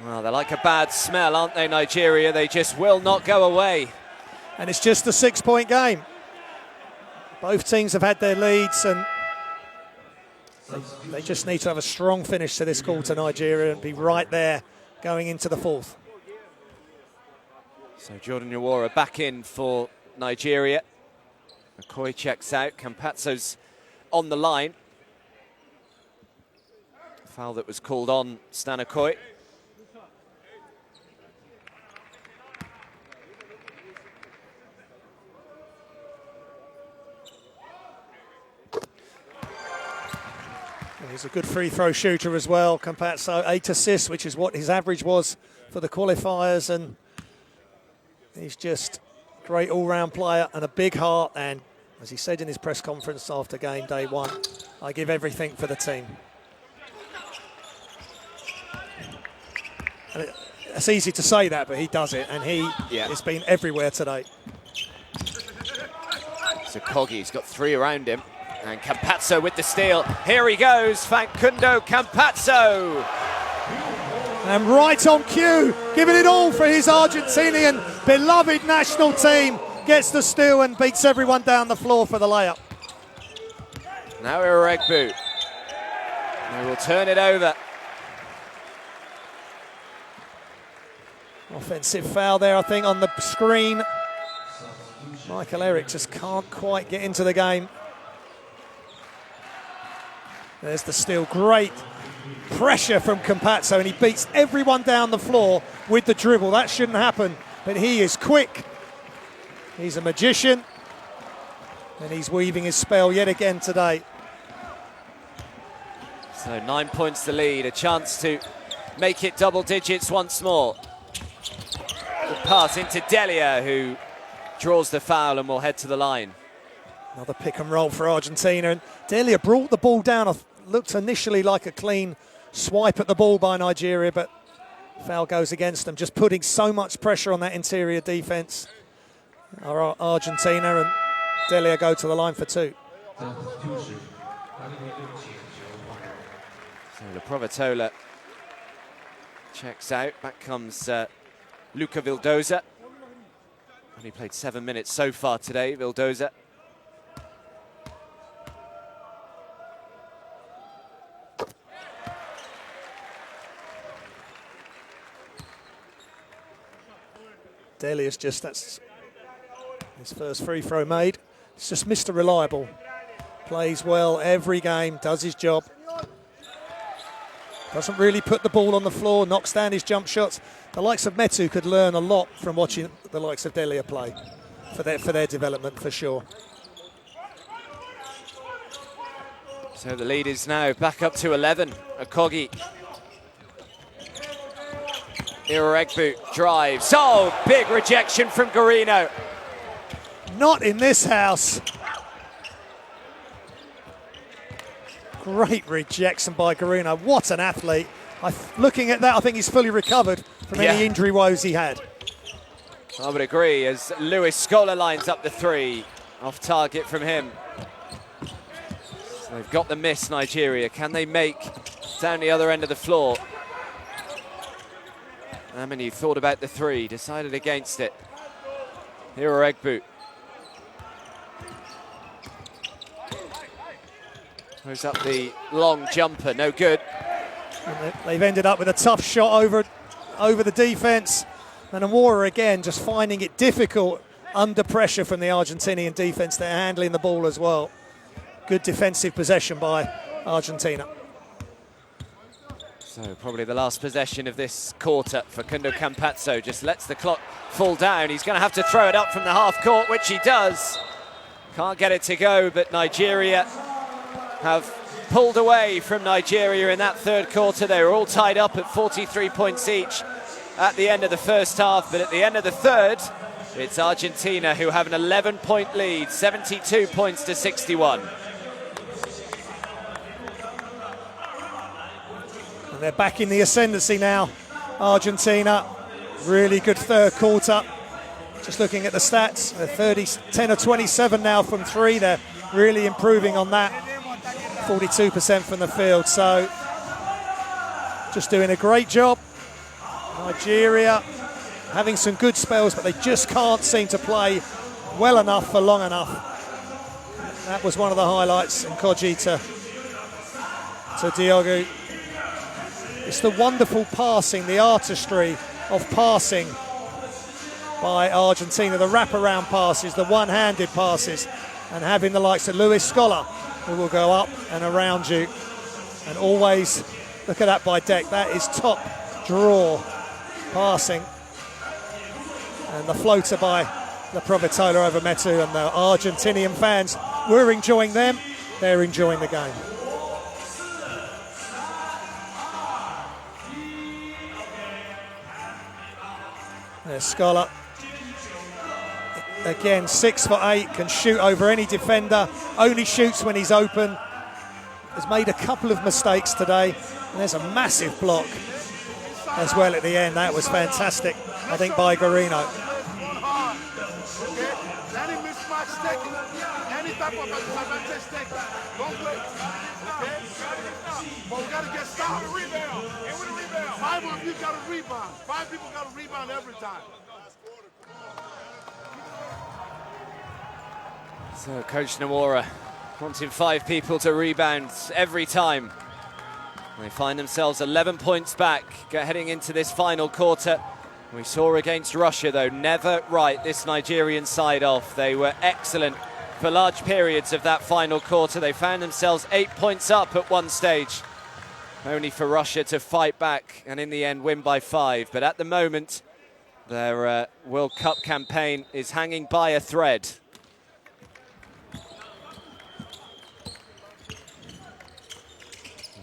Well, they're like a bad smell, aren't they, Nigeria? They just will not go away. And it's just a 6-point game. Both teams have had their leads, and they just need to have a strong finish to this quarter, Nigeria, and be right there going into the fourth. So Jordan Nwora back in for Nigeria. McCoy checks out. Campazzo's on the line. Foul that was called on Stan Okoye. He's a good free throw shooter as well, Campazzo. 8 assists, which is what his average was for the qualifiers, and he's just a great all-round player and a big heart, and as he said in his press conference after game day one, I give everything for the team. And it's easy to say that, but he does it, and he has been everywhere today. So Okogie, got three around him. And Campazzo with the steal. Here he goes, Facundo Campazzo. And right on cue, giving it all for his Argentinian beloved national team. Gets the steal and beats everyone down the floor for the layup. Now Iroegbu. They will turn it over. Offensive foul there, I think, on the screen. Michael Eric just can't quite get into the game. There's the steal. Great pressure from Campazzo, and he beats everyone down the floor with the dribble. That shouldn't happen, but he is quick. He's a magician, and he's weaving his spell yet again today. So 9 points to lead, a chance to make it double digits once more. The pass into Delia, who draws the foul and will head to the line. Another pick and roll for Argentina, and Delia brought the ball down. Looked initially like a clean swipe at the ball by Nigeria, but foul goes against them, just putting so much pressure on that interior defence. Argentina and Delia go to the line for 2. So the Provatola checks out. Back comes Luca Vildoza. Only played 7 minutes so far today, Vildoza. Delia's that's his first free throw made. It's just Mr. Reliable. Plays well every game, does his job. Doesn't really put the ball on the floor, knocks down his jump shots. The likes of Metu could learn a lot from watching the likes of Delia play for their development, for sure. So the lead is now back up to 11. Okogie. Iroegbu drives. Oh, big rejection from Garino. Not in this house. Great rejection by Garino. What an athlete. Looking at that, I think he's fully recovered from any injury woes he had. I would agree, as Luis Scola lines up the 3. Off target from him. So they've got the miss, Nigeria. Can they make down the other end of the floor? Amini thought about the 3, decided against it. Iroegbu. Throws up the long jumper, no good. And they've ended up with a tough shot over the defence. And Amora again just finding it difficult under pressure from the Argentinian defence. They're handling the ball as well. Good defensive possession by Argentina. So probably the last possession of this quarter for Kundo Campazzo. Just lets the clock fall down. He's going to have to throw it up from the half court, which he does. Can't get it to go, but Nigeria have pulled away from Nigeria in that third quarter. They were all tied up at 43 points each at the end of the first half, but at the end of the third, it's Argentina who have an 11-point lead, 72 points to 61. And they're back in the ascendancy now, Argentina. Really good third quarter. Just looking at the stats, they're 10 of 27 now from 3. They're really improving on that. 42% from the field, so just doing a great job. Nigeria having some good spells, but they just can't seem to play well enough for long enough. That was one of the highlights, and Koji to Diogo. It's the wonderful passing, the artistry of passing by Argentina, the wraparound passes, the one-handed passes, and having the likes of Luis Scola, who will go up and around you. And always, look at that by Deck, that is top draw passing. And the floater by the Provatola over Metu, and the Argentinian fans, we're enjoying them, they're enjoying the game. There's Scola. Again, 6'8", can shoot over any defender, only shoots when he's open. Has made a couple of mistakes today, and there's a massive block as well at the end. That was fantastic, I think, by Garino. Any mismatch taken, any type of advantage taken, don't play. Okay? But we got to get stopped. Rebound. And with a rebound. 5 of you got to rebound. 5 people got to rebound every time. So Coach Nomura wanting 5 people to rebound every time. They find themselves 11 points back heading into this final quarter. We saw against Russia, though, never write this Nigerian side off. They were excellent for large periods of that final quarter. They found themselves 8 points up at one stage, only for Russia to fight back and in the end win by 5. But at the moment, their World Cup campaign is hanging by a thread.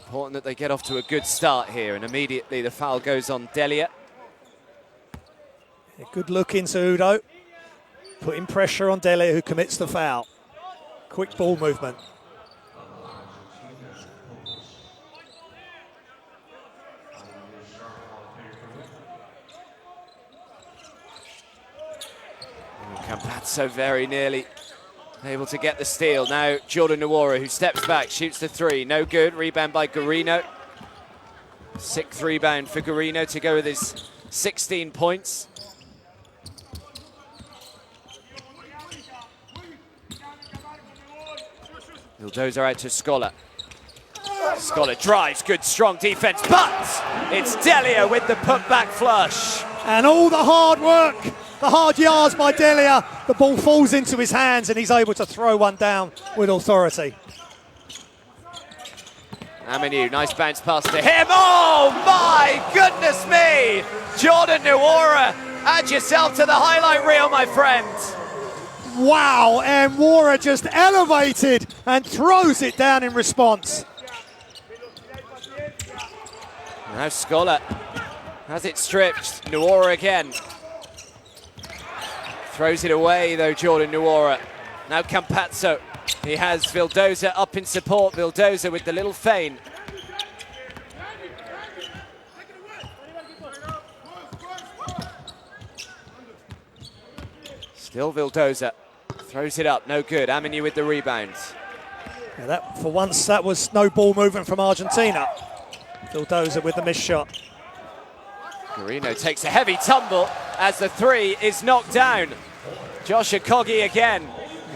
Important that they get off to a good start here, and immediately the foul goes on Delia. A good look into Udo, putting pressure on Delia, who commits the foul. Quick ball movement. Campazzo very nearly able to get the steal. Now Jordan Nwora, who steps back, shoots the three. No good. Rebound by Garino. 6th rebound for Garino to go with his 16 points. Vildoza out to Scholar. Scholar drives, good strong defense, but it's Delia with the putback flush. And all the hard work, the hard yards by Delia, the ball falls into his hands and he's able to throw one down with authority. Aminu, nice bounce pass to him. Oh my goodness me! Jordan Nwora, add yourself to the highlight reel, my friend. Wow, and Nwora just elevated and throws it down in response. Now Scholar has it stripped. Nwora again. Throws it away though, Jordan Nwora. Now Campazzo. He has Vildoza up in support. Vildoza with the little feint. Still Vildoza. Throws it up, no good. Aminu with the rebound. Yeah, that, for once, that was no ball movement from Argentina. Vildoza with the missed shot. Garino takes a heavy tumble as the three is knocked down. Josh Okogie again.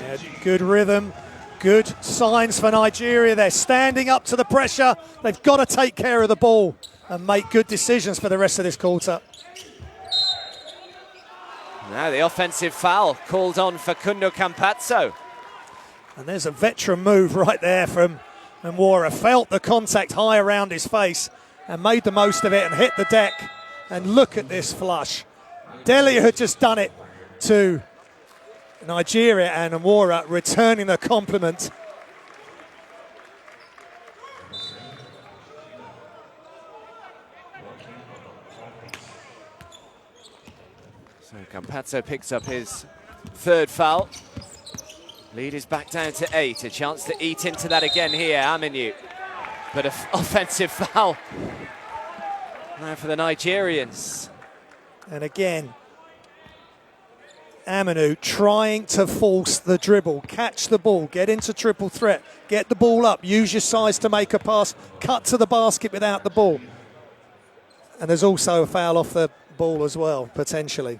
Yeah, good rhythm, good signs for Nigeria. They're standing up to the pressure. They've got to take care of the ball and make good decisions for the rest of this quarter. Now the offensive foul called on Facundo Campazzo. And there's a veteran move right there from Nwora. Felt the contact high around his face and made the most of it and hit the deck. And look at this flush. Delia had just done it to Nigeria, and Nwora returning the compliment. So Campazzo picks up his 3rd foul. Lead is back down to 8. A chance to eat into that again here, Aminu. But an offensive foul now for the Nigerians. And again, Aminu trying to force the dribble, catch the ball, get into triple threat, get the ball up, use your size to make a pass, cut to the basket without the ball. And there's also a foul off the ball as well, potentially.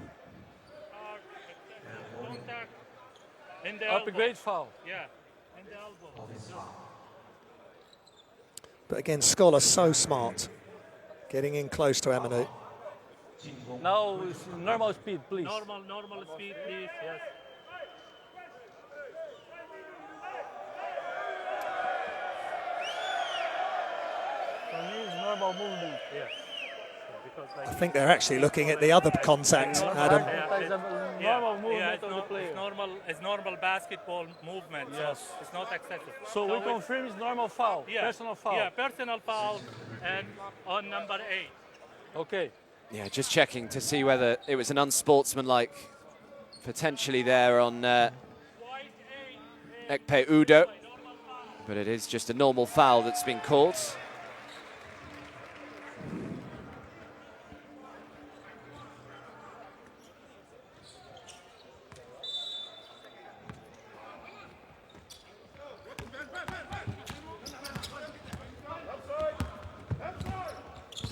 Up a great foul. Yeah, and the elbow. But again, Scholar so smart, getting in close to Aminu. Now it's normal speed, please. Normal speed, please, yes. For me, it's normal movement. Yes. I think they're actually looking at the other contact, Adam. Normal movement of the player. It's normal basketball movement. Yes. So it's not excessive. So we confirm it's normal foul, personal foul. Yeah, personal foul, and on number 8. Okay. Yeah, just checking to see whether it was an unsportsmanlike potentially there on Ekpe Udo. But it is just a normal foul that's been called.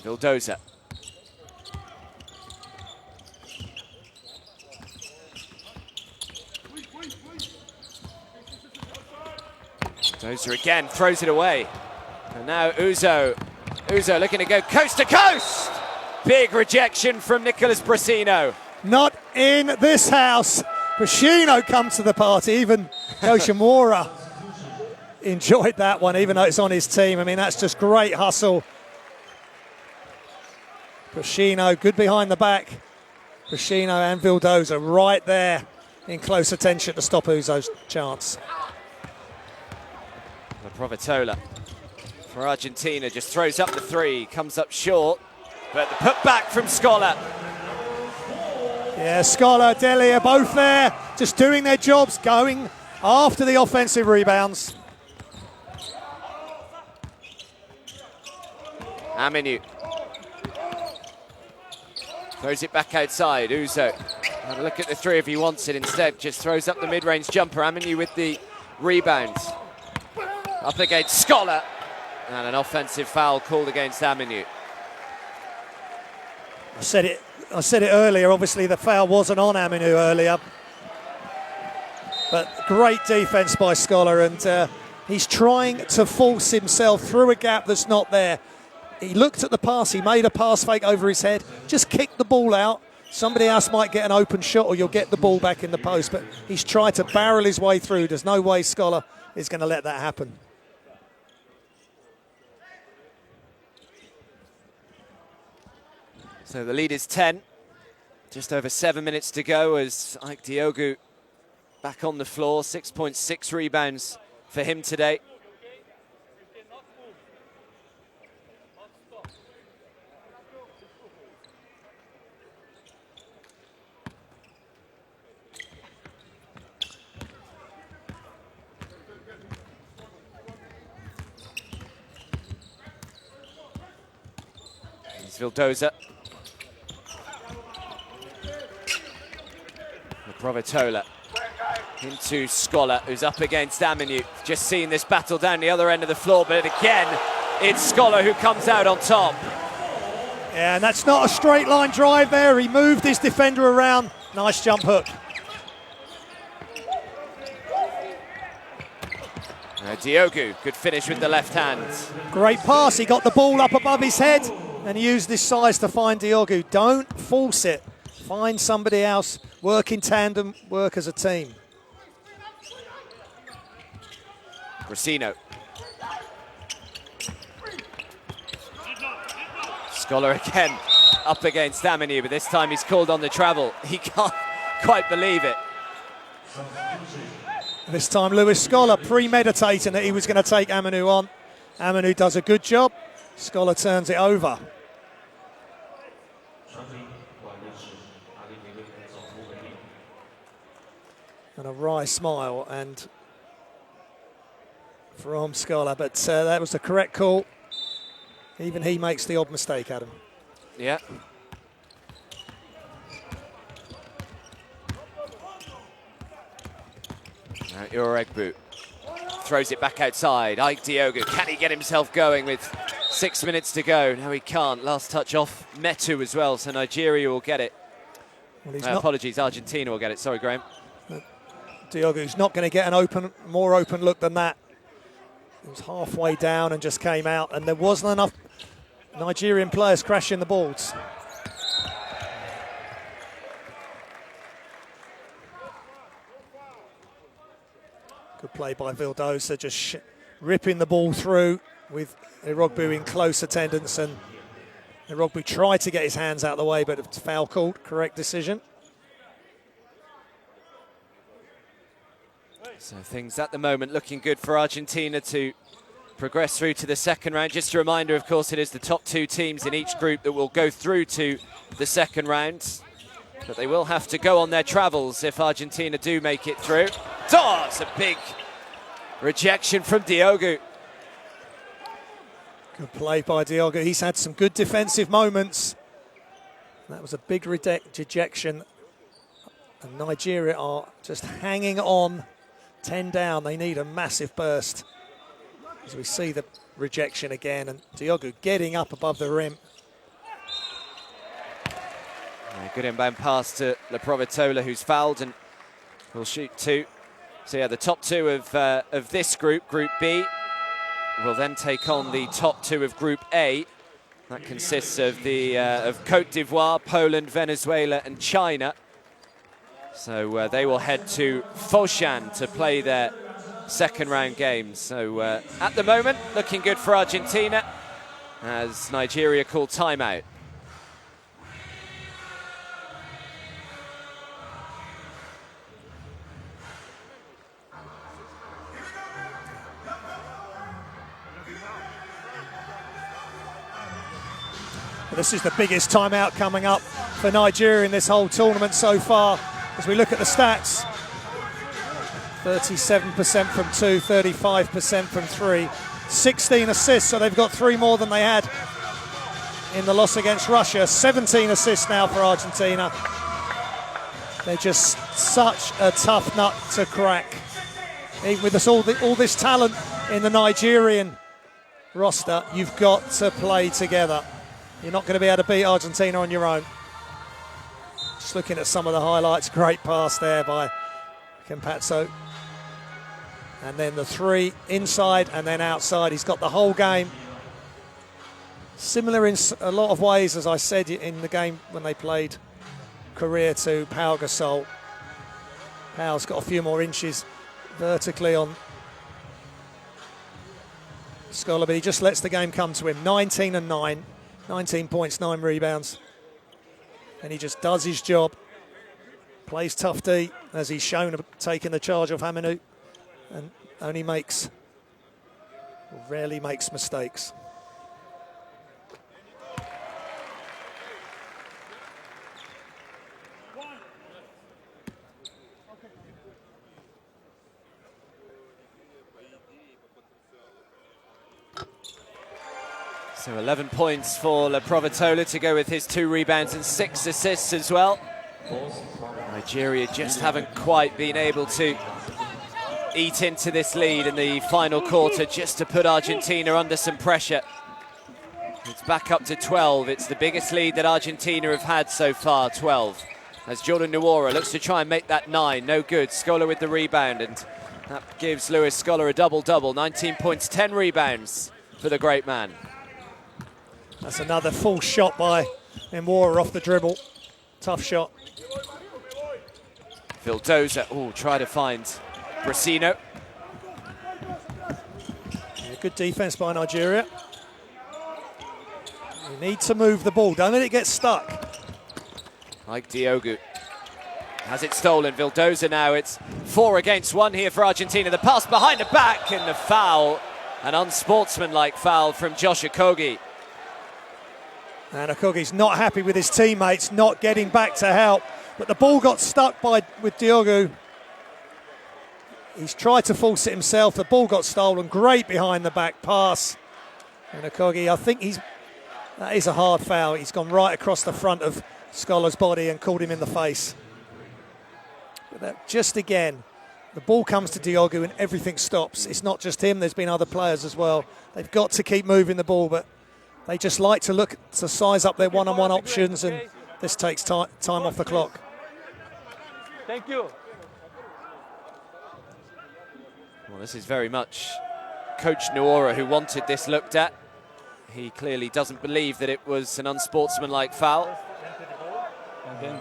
Vildoza. Vildoza again throws it away. And now Uzo. Uzo looking to go coast to coast. Big rejection from Nicholas Brasino. Not in this house. Brasino comes to the party. Even Nwora enjoyed that one, even though it's on his team. I mean, that's just great hustle. Brasino, good behind the back. Brasino and Vildoza right there in close attention to stop Uzo's chance. Provatola for Argentina just throws up the 3, comes up short, but the putback from Scholar. Yeah, Scholar, Delia, both there, just doing their jobs, going after the offensive rebounds. Aminu throws it back outside. Uzo Have a look at the three if he wants it. Instead, just throws up the mid-range jumper. Aminu with the rebound. Up against Scholar. And an offensive foul called against Aminu. I said it earlier. Obviously, the foul wasn't on Aminu earlier. But great defense by Scholar, and he's trying to force himself through a gap that's not there. He looked at the pass, he made a pass fake over his head, just kicked the ball out. Somebody else might get an open shot or you'll get the ball back in the post, but he's tried to barrel his way through. There's no way Scholar is going to let that happen. So the lead is 10. Just over 7 minutes to go as Ike Diogu back on the floor. 6.6 rebounds for him today. Here's Vildoza. Provitola into Scholar, who's up against Aminu. Just seeing this battle down the other end of the floor, but again, it's Scholar who comes out on top. Yeah, and that's not a straight line drive there. He moved his defender around. Nice jump hook. Diogu, good finish with the left hand. Great pass. He got the ball up above his head and he used his size to find Diogu. Don't force it. Find somebody else. Work in tandem, work as a team. Racino. Scholar again up against Aminu, but this time he's called on the travel. He can't quite believe it. This time Lewis Scholar premeditating that he was going to take Aminu on. Aminu does a good job. Scholar turns it over. And a wry smile and from Scholar, but that was the correct call. Even he makes the odd mistake, Adam. Yeah. Now Uregbu throws it back outside. Ike Diogu, can he get himself going with 6 minutes to go? No, he can't. Last touch off Metu as well, so Nigeria will get it. Well, apologies, Argentina will get it. Sorry, Graham. Diogu's not going to get an more open look than that. It was halfway down and just came out, and there wasn't enough Nigerian players crashing the balls. Good play by Vildoza, just ripping the ball through with Irogbu in close attendance, and Irogbu tried to get his hands out of the way, but it's foul called. Correct decision. So things at the moment looking good for Argentina to progress through to the second round. Just a reminder, of course, it is the top two teams in each group that will go through to the second round. But they will have to go on their travels if Argentina do make it through. Oh, it's a big rejection from Diogu. Good play by Diogu. He's had some good defensive moments. That was a big rejection. And Nigeria are just hanging on. 10 down, they need a massive burst. As we see the rejection again, and Diogu getting up above the rim. Good inbound pass to Provitola, who's fouled and will shoot two. So yeah, the top two of this group, Group B, will then take on the top two of Group A. That consists of the of Cote d'Ivoire, Poland, Venezuela, and China. So they will head to Foshan to play their second round games. So at the moment, looking good for Argentina as Nigeria call timeout. This is the biggest timeout coming up for Nigeria in this whole tournament so far. As we look at the stats, 37% from two, 35% from three, 16 assists, so they've got 3 more than they had in the loss against Russia. 17 assists now for Argentina. They're just such a tough nut to crack. Even with all this talent in the Nigerian roster, you've got to play together. You're not going to be able to beat Argentina on your own. Just looking at some of the highlights, great pass there by Campazzo. And then the three inside and then outside. He's got the whole game. Similar in a lot of ways, as I said in the game when they played Korea, to Pau Gasol. Pau's got a few more inches vertically on Scholar, but he just lets the game come to him. 19 and 9, 19 points, 9 rebounds. And he just does his job. Plays tough D, as he's shown, taking the charge of Haminu, and rarely makes mistakes. So 11 points for La Provatola to go with his 2 rebounds and 6 assists as well. Nigeria just haven't quite been able to eat into this lead in the final quarter, just to put Argentina under some pressure. It's back up to 12. It's the biggest lead that Argentina have had so far, 12. As Jordan Nwora looks to try and make that 9. No good. Scholar with the rebound, and that gives Lewis Scholar a double-double. 19 points, 10 rebounds for the great man. That's another full shot by Nwora off the dribble. Tough shot. Vildoza, try to find Brasino. Yeah, good defense by Nigeria. You need to move the ball. Don't let it get stuck. Like Diogu. Has it stolen. Vildoza now. It's 4 against 1 here for Argentina. The pass behind the back and the foul. An unsportsmanlike foul from Josh Okogie. And Okogie's not happy with his teammates not getting back to help. But the ball got stuck with Diogu. He's tried to force it himself. The ball got stolen. Great behind the back pass. And Okogie, I think that is a hard foul. He's gone right across the front of Scholar's body and called him in the face. But that, just again, the ball comes to Diogu and everything stops. It's not just him. There's been other players as well. They've got to keep moving the ball, but they just like to look to size up their one-on-one options, and this takes time off the clock. Thank you. Well, this is very much Coach Nwora who wanted this looked at. He clearly doesn't believe that it was an unsportsmanlike foul. And then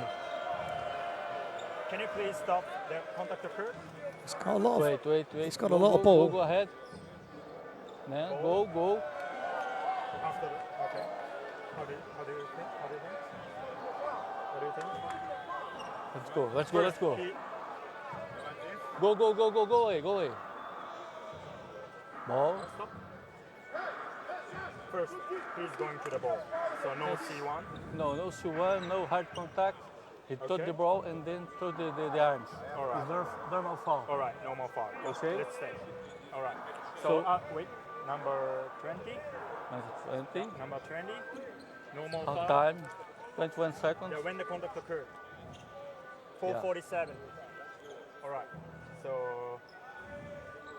can you please stop the contact occurred? He's got a lot of, wait. He's got a lot of ball. Go ahead. Now, go. After, okay. How do you think? What do you think? Let's go. Go away. Ball. Stop. First, he's going to the ball. So no C1? No C1, no hard contact. He touched the ball and then threw the arms. All right. It's normal foul. All right, normal foul. Okay. Let's stay. All right. So, wait, number 20? Number 20. Normal foul. Time, 21 seconds. Yeah, when the contact occurred. 4:47. All right. So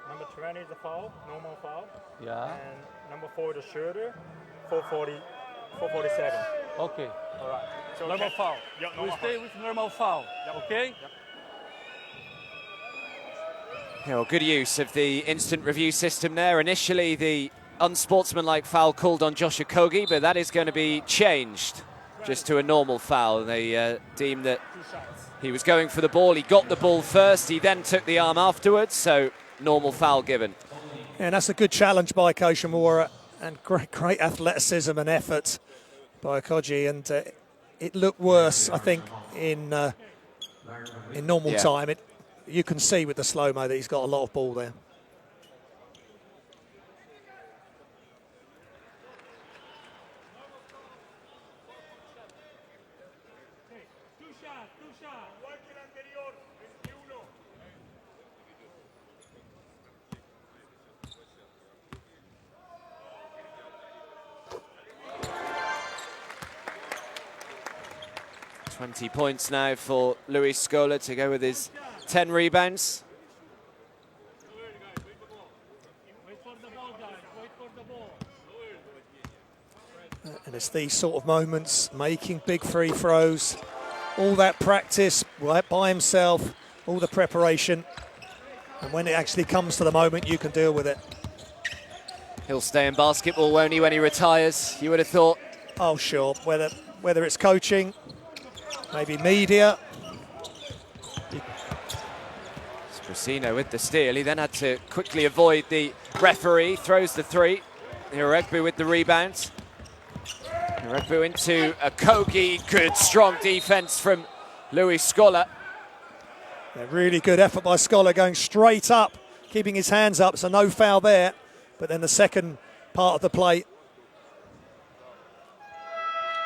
number 20 is a foul, normal foul. Yeah. And number 4 the shoulder, 4:47. Okay. All right. So normal foul. Yeah, normal we stay with normal foul. Yep. Okay. Yep. Yeah, well, good use of the instant review system there. Initially, the unsportsmanlike foul called on Josh Okogie, but that is going to be changed just to a normal foul. They deemed that he was going for the ball. He got the ball first. He then took the arm afterwards, so normal foul given. Yeah, and that's a good challenge by Coach Nwora, and great athleticism and effort by Okogie. And it looked worse, I think, in normal time. You can see with the slow-mo that he's got a lot of ball there. 20 points now for Luis Scola to go with his 10 rebounds. And it's these sort of moments, making big free throws, all that practice right by himself, all the preparation, and when it actually comes to the moment, you can deal with it. He'll stay in basketball, won't he, when he retires? You would have thought. Oh, sure. Whether it's coaching, maybe media. Brasino with the steal. He then had to quickly avoid the referee. Throws the three. Iregbu with the rebound. Iregbu into a Kogi. Good, strong defense from Luis Scola. A really good effort by Scola, going straight up, keeping his hands up, so no foul there. But then the second part of the play,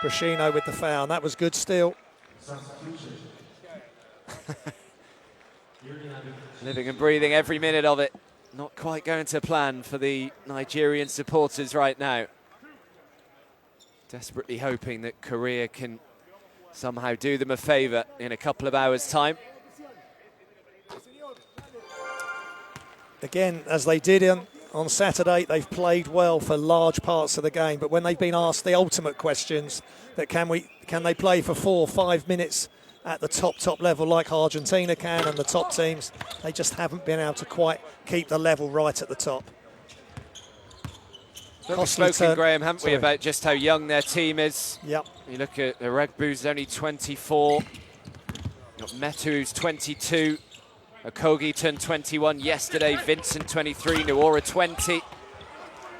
Brasino with the foul, and that was good steal. Living and breathing every minute of it. Not quite going to plan for the Nigerian supporters right now. Desperately hoping that Korea can somehow do them a favour in a couple of hours' time. Again, as they did on Saturday, they've played well for large parts of the game, but when they've been asked the ultimate questions, that can they play for 4 or 5 minutes at the top level like Argentina can and the top teams, they just haven't been able to quite keep the level right at the top. We've spoken, Graham, haven't we, about just how young their team is. Yep. You look at Iregbu's only 24. You've got Metu, who's 22. Okogie turned 21 yesterday. Vincent, 23. Nuora, 20.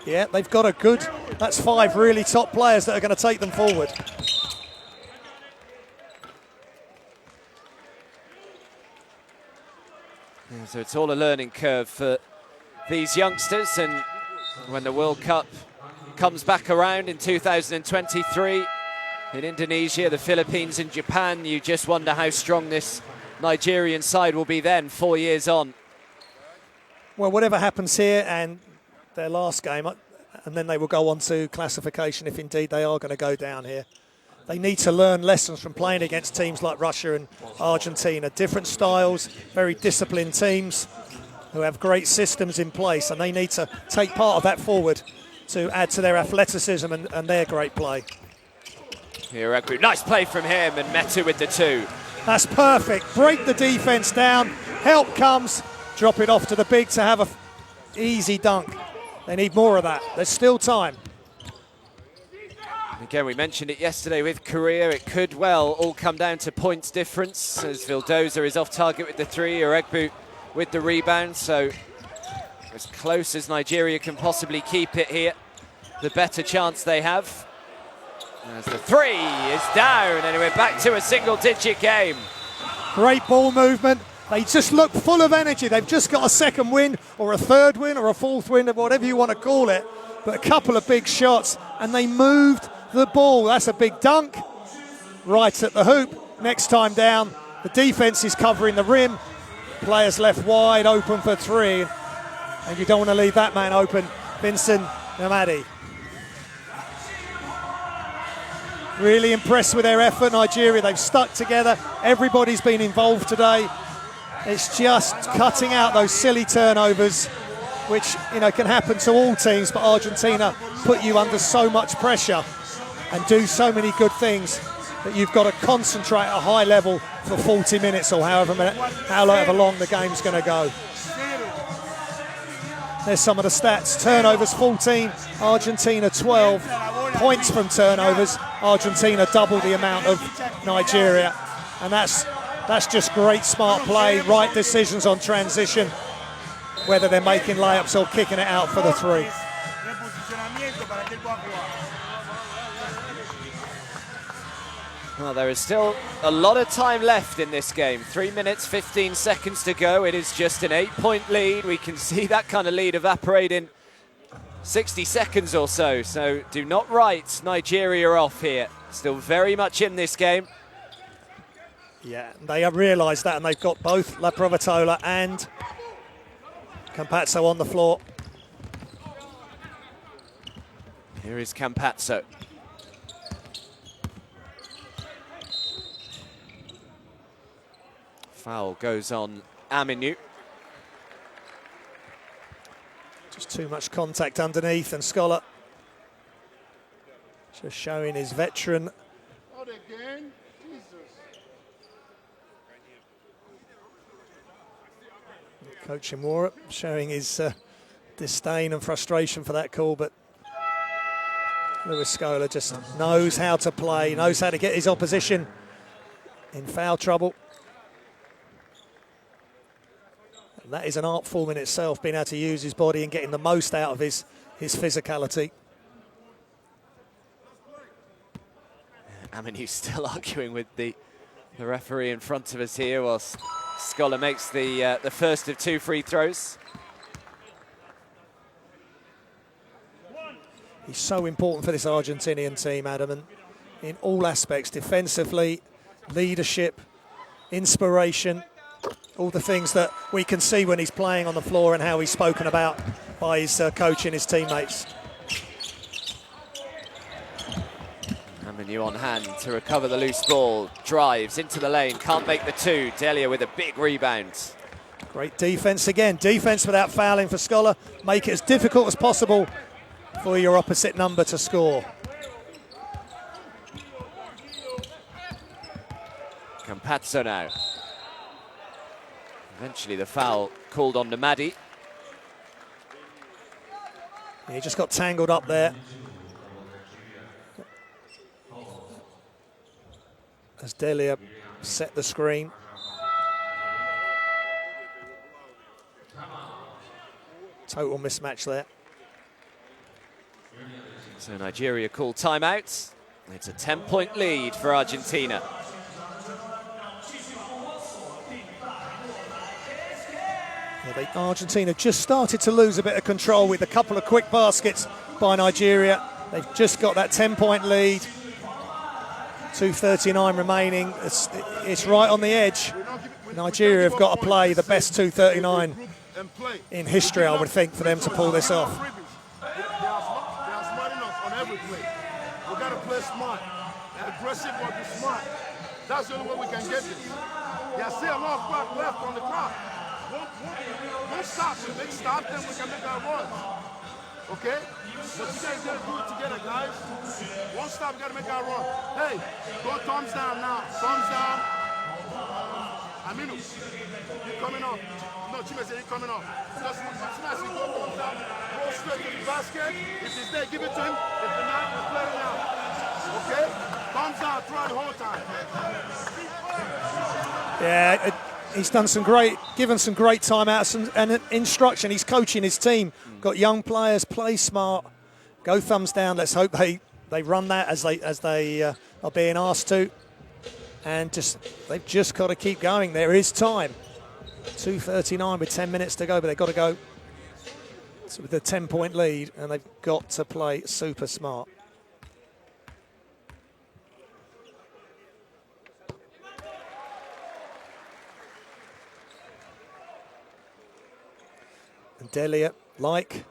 Yeah, they've got a good, that's 5 really top players that are going to take them forward. Yeah, so it's all a learning curve for these youngsters, and when the World Cup comes back around in 2023 in Indonesia, the Philippines and Japan, you just wonder how strong this Nigerian side will be then, 4 years on. Well, whatever happens here and their last game, and then they will go on to classification if indeed they are going to go down here. They need to learn lessons from playing against teams like Russia and Argentina. Different styles, very disciplined teams who have great systems in place, and they need to take part of that forward to add to their athleticism and their great play. Iregbu, nice play from him, and Metu with the 2. That's perfect. Break the defense down. Help comes. Drop it off to the big to have an easy dunk. They need more of that. There's still time. Again, we mentioned it yesterday with Korea. It could well all come down to points difference, as Vildoza is off target with the 3. Iregbu with the rebound. So as close as Nigeria can possibly keep it here, the better chance they have. As the 3 is down, and we're back to a single-digit game. Great ball movement. They just look full of energy. They've just got a second win, or a third win, or a fourth win, whatever you want to call it. But a couple of big shots, and they moved the ball. That's a big dunk right at the hoop. Next time down, the defense is covering the rim. Players left wide open for 3, and you don't want to leave that man open. Vincent Namadi. Really impressed with their effort, Nigeria. They've stuck together. Everybody's been involved today. It's just cutting out those silly turnovers, which can happen to all teams, but Argentina put you under so much pressure and do so many good things that you've got to concentrate at a high level for 40 minutes or however long the game's going to go. There's some of the stats. Turnovers 14, Argentina 12. Points from turnovers, Argentina double the amount of Nigeria. And that's just great smart play, right decisions on transition, whether they're making layups or kicking it out for the 3. Well, there is still a lot of time left in this game. 3 minutes, 15 seconds to go. It is just an 8-point lead. We can see that kind of lead evaporate in 60 seconds or so. So do not write Nigeria off here. Still very much in this game. Yeah, they have realised that, and they've got both La Provatola and Campazzo on the floor. Here is Campazzo. Foul goes on Aminu. Just too much contact underneath, and Scholar just showing his veteran. Not again. Jesus. Coach Imura showing his disdain and frustration for that call, but Lewis Scholar just knows how to play, knows how to get his opposition in foul trouble. And that is an art form in itself, being able to use his body and getting the most out of his physicality. Aminu's still arguing with the referee in front of us here, whilst Scholar makes the first of 2 free throws. He's so important for this Argentinian team, Adam, and in all aspects, defensively, leadership, inspiration, all the things that we can see when he's playing on the floor and how he's spoken about by his coach and his teammates. Aminu on hand to recover the loose ball, drives into the lane, can't make the 2. Delia with a big rebound. Great defense again, defense without fouling for Scholar. Make it as difficult as possible for your opposite number to score. Campazzo now. Eventually the foul called on Namadi. He just got tangled up there. As Delia set the screen. Total mismatch there. So Nigeria call timeout. It's a 10-point lead for Argentina. Yeah, Argentina just started to lose a bit of control with a couple of quick baskets by Nigeria. They've just got that 10-point lead. 2:39 remaining. It's right on the edge. Nigeria have got to play the best 2:39 in history, I would think, for them to pull this off. We got to play smart, aggressive, but be smart. That's the only way we can get this. There's still a lot of clock left on the clock. One stop, if they stop, then we can make our runs. Okay? But you guys got to do it together, guys. One stop, we got to make our run. Hey, go thumbs down now. Thumbs down. Aminu, you're coming off. No, Chime said you're coming off. Just smash it, go thumbs down. Go straight to the basket. If he's there, give it to him. If they're not, we'll play it now. Okay? Thumbs down throughout the whole time. Yeah, he's done given some great timeouts and instruction. He's coaching his team. Got young players, play smart, go thumbs down. Let's hope they run that as they are being asked to. And they've just got to keep going. There is time. 2:39 with 10 minutes to go, but they've got to go with a 10-point lead, and they've got to play super smart. And Delia, like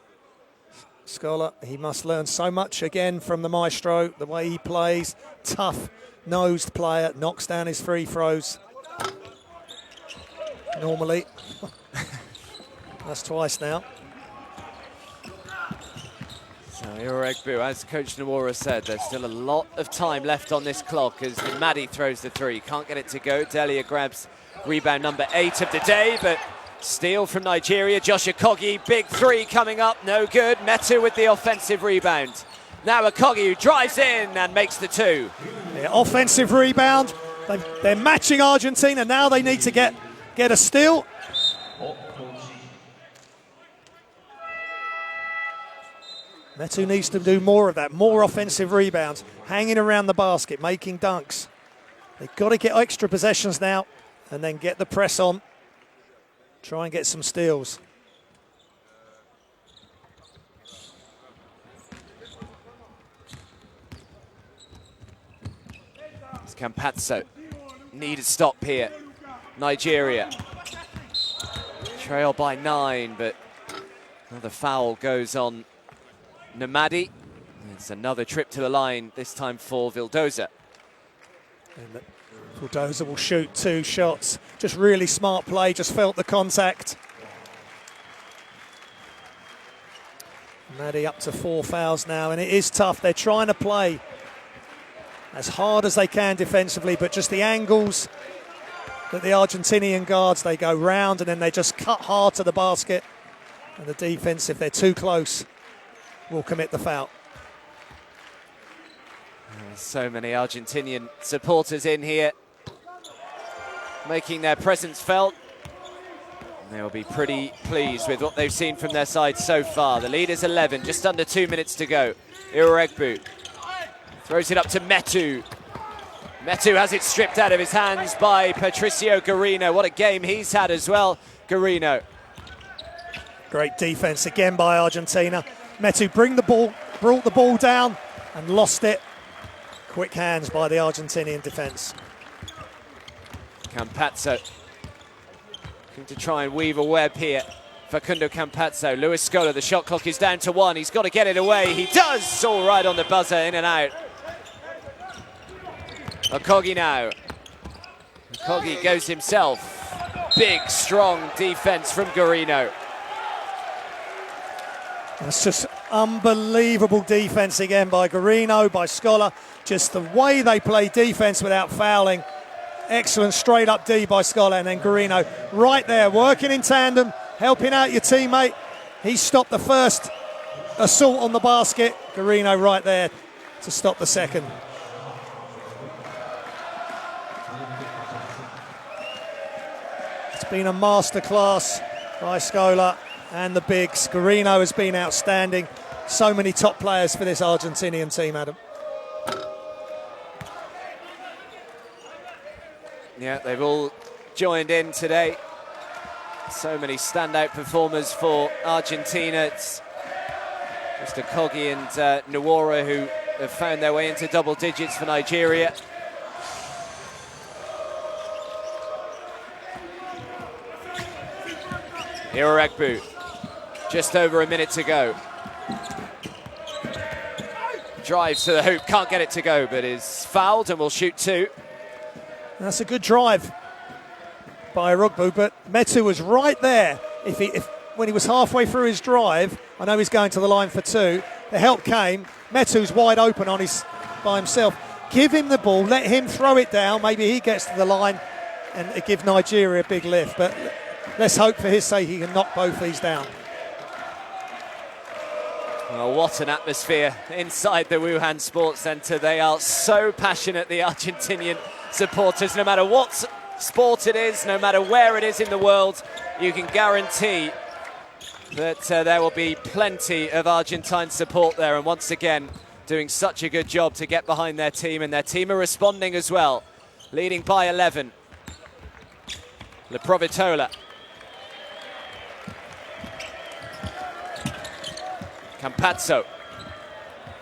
Scholar, he must learn so much again from the maestro, the way he plays. Tough-nosed player, knocks down his free throws. Normally. That's twice now. So Iroegbu, as Coach Nomura said, there's still a lot of time left on this clock as Maddie throws the 3. Can't get it to go. Delia grabs rebound number 8 of the day, but steal from Nigeria. Josh Okogie, big 3 coming up, no good. Metu with the offensive rebound. Now Okogie, who drives in and makes the 2. Yeah, offensive rebound. They're matching Argentina. Now they need to get a steal. Metu needs to do more of that, more offensive rebounds, hanging around the basket, making dunks. They've got to get extra possessions now and then get the press on. Try and get some steals. It's Campazzo. Need a stop here. Nigeria. Trail by 9, but another foul goes on Namadi. It's another trip to the line, this time for Vildoza. And Bulldozer will shoot 2 shots. Just really smart play, just felt the contact. Maddie up to 4 fouls now, and it is tough. They're trying to play as hard as they can defensively, but just the angles that the Argentinian guards, they go round and then they just cut hard to the basket. And the defense, if they're too close, will commit the foul. So many Argentinian supporters in here, making their presence felt. They'll be pretty pleased with what they've seen from their side so far. The lead is 11, just under 2 minutes to go. Iweregbu throws it up to Metu. Metu has it stripped out of his hands by Patricio Garino. What a game he's had as well, Garino. Great defense again by Argentina. Metu brought the ball down and lost it. Quick hands by the Argentinian defense. Campazzo looking to try and weave a web here. Facundo Campazzo. Luis Scola, the shot clock is down to 1. He's got to get it away. He does! All right on the buzzer, in and out. Okogie now. Okogie goes himself. Big, strong defense from Garino. That's just unbelievable defense again by Garino, by Scola. Just the way they play defense without fouling. Excellent straight up D by Scola, and then Garino right there, working in tandem, helping out your teammate. He stopped the first assault on the basket. Garino right there to stop the second. It's been a masterclass by Scola and the bigs. Garino has been outstanding. So many top players for this Argentinian team, Adam. Yeah, they've all joined in today. So many standout performers for Argentina. It's just Okogie and Nwora who have found their way into double digits for Nigeria. Iweregbu, just over a minute to go. Drives to the hoop, can't get it to go, but is fouled and will shoot 2. That's a good drive by Iweregbu, but Metu was right there. When he was halfway through his drive, I know he's going to the line for 2. The help came. Metu's wide open by himself. Give him the ball, let him throw it down. Maybe he gets to the line and give Nigeria a big lift. But let's hope for his sake he can knock both these down. Well, what an atmosphere inside the Wuhan Sports Center. They are so passionate, the Argentinian supporters. No matter what sport it is, no matter where it is in the world, you can guarantee that there will be plenty of Argentine support there. And once again, doing such a good job to get behind their team, and their team are responding as well. Leading by 11. Le Provitola. Campazzo.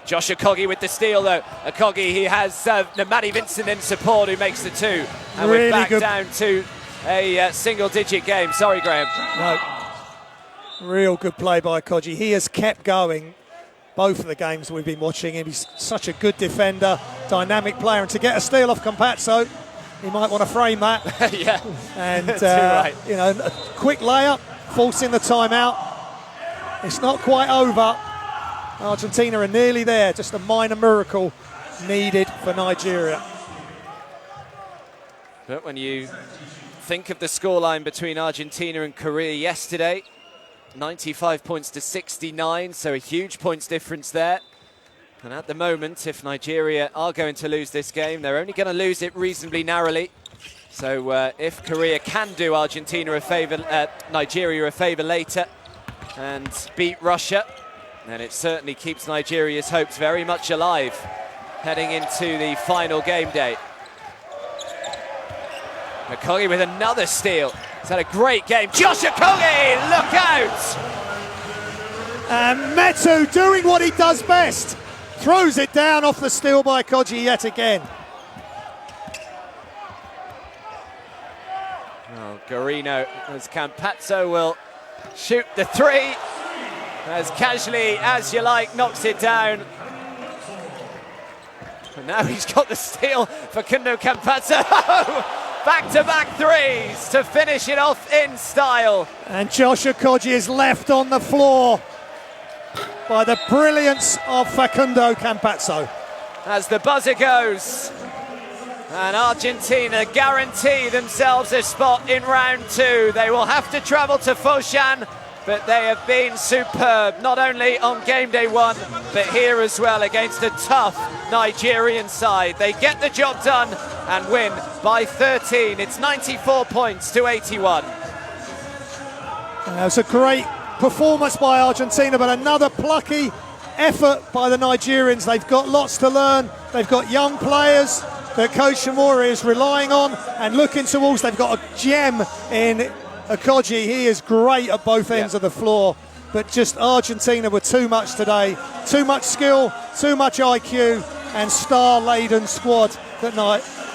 Josh Okogie with the steal though. Okogie, he has Maddie Vincent in support who makes the 2. And really we're back good. Down to a single-digit game. Sorry, Graham. No, real good play by Okogie. He has kept going both of the games we've been watching him. He's such a good defender, dynamic player, and to get a steal off Campazzo, he might want to frame that. Yeah, and right. you know, a quick layup, forcing the timeout. It's not quite over. Argentina are nearly there, just a minor miracle needed for Nigeria. But when you think of the scoreline between Argentina and Korea yesterday, 95 points to 69, so a huge points difference there. And at the moment, if Nigeria are going to lose this game, they're only going to lose it reasonably narrowly. So if Korea can do Argentina a favour, Nigeria a favour later and beat Russia, then it certainly keeps Nigeria's hopes very much alive heading into the final game day. Okogie with another steal. He's had a great game. Josh Okogie, look out! And Metu doing what he does best. Throws it down off the steal by Okogie yet again. Oh, Garino, as Campazzo will shoot the 3. As casually as you like, knocks it down. And now he's got the steal for Facundo Campazzo. Back-to-back threes to finish it off in style. And Josh Okogie is left on the floor by the brilliance of Facundo Campazzo. As the buzzer goes, and Argentina guarantee themselves a spot in round 2. They will have to travel to Foshan, but they have been superb, not only on game day 1, but here as well against a tough Nigerian side. They get the job done and win by 13. It's 94 points to 81. It was a great performance by Argentina, but another plucky effort by the Nigerians. They've got lots to learn. They've got young players that Coach Shimura is relying on and looking towards. They've got a gem in Okogie. He is great at both ends of the floor, but just Argentina were too much today. Too much skill, too much IQ, and star-laden squad that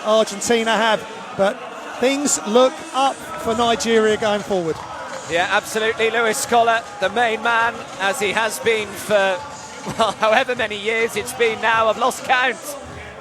Argentina have. But things look up for Nigeria going forward. Yeah, absolutely. Luis Scola, the main man, as he has been for, well, however many years it's been now. I've lost count.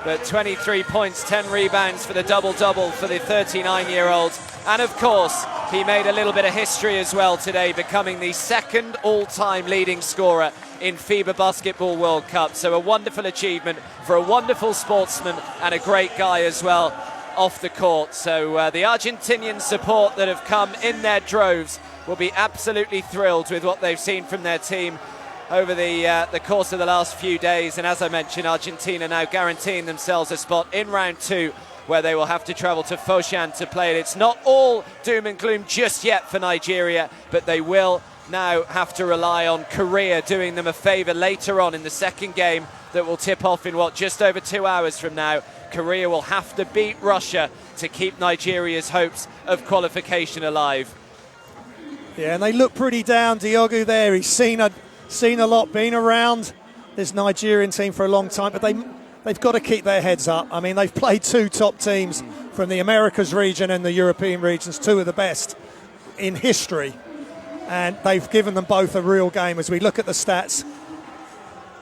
But 23 points, 10 rebounds for the double-double for the 39-year-old. And of course, he made a little bit of history as well today, becoming the second all-time leading scorer in FIBA Basketball World Cup. So a wonderful achievement for a wonderful sportsman and a great guy as well off the court. So the Argentinian support that have come in their droves will be absolutely thrilled with what they've seen from their team over the course of the last few days. And as I mentioned, Argentina now guaranteeing themselves a spot in round 2, where they will have to travel to Foshan to play it. It's not all doom and gloom just yet for Nigeria, but they will now have to rely on Korea doing them a favour later on in the second game that will tip off in, just over 2 hours from now. Korea will have to beat Russia to keep Nigeria's hopes of qualification alive. Yeah, and they look pretty down. Diogo there, he's seen a lot, been around this Nigerian team for a long time, but they've got to keep their heads up. I mean, they've played 2 top teams from the Americas region and the European regions, 2 of the best in history, and they've given them both a real game. As we look at the stats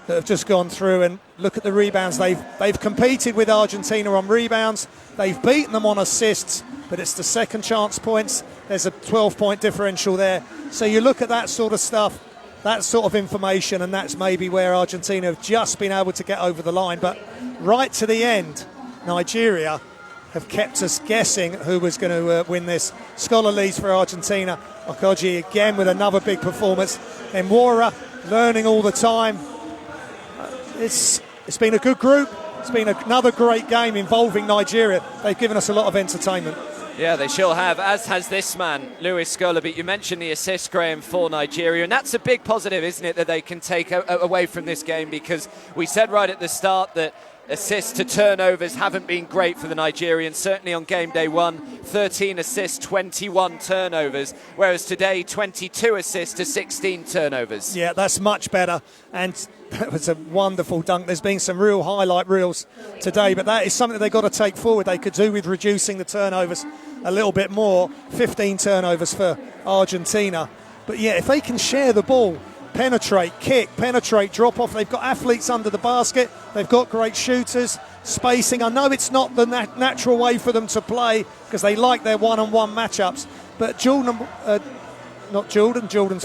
that have just gone through and look at the rebounds, they've competed with Argentina on rebounds, they've beaten them on assists, but it's the second chance points. There's a 12-point differential there. So you look at that sort of stuff, that sort of information, and that's maybe where Argentina have just been able to get over the line. But right to the end, Nigeria have kept us guessing who was going to win this. Scholar leads for Argentina. Okogie again with another big performance. Mwora learning all the time. It's been a good group. It's been another great game involving Nigeria. They've given us a lot of entertainment. Yeah, they sure have, as has this man, Luis Scola. But you mentioned the assist, Graham, for Nigeria, and that's a big positive, isn't it, that they can take away from this game, because we said right at the start that assists to turnovers haven't been great for the Nigerians. Certainly on game day 1, 13 assists, 21 turnovers, whereas today 22 assists to 16 turnovers. Yeah, that's much better, and that was a wonderful dunk. There's been some real highlight reels today, but that is something they've got to take forward. They could do with reducing the turnovers a little bit more. 15 turnovers for Argentina. But yeah, if they can share the ball, penetrate, kick, penetrate, drop off. They've got athletes under the basket. They've got great shooters, spacing. I know it's not the natural way for them to play because they like their one-on-one matchups. But Jordan's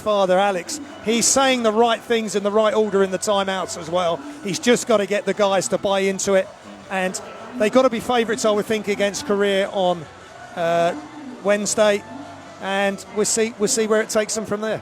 father, Alex, he's saying the right things in the right order in the timeouts as well. He's just got to get the guys to buy into it. And they've got to be favourites, I would think, against Korea on Wednesday. And we'll see where it takes them from there.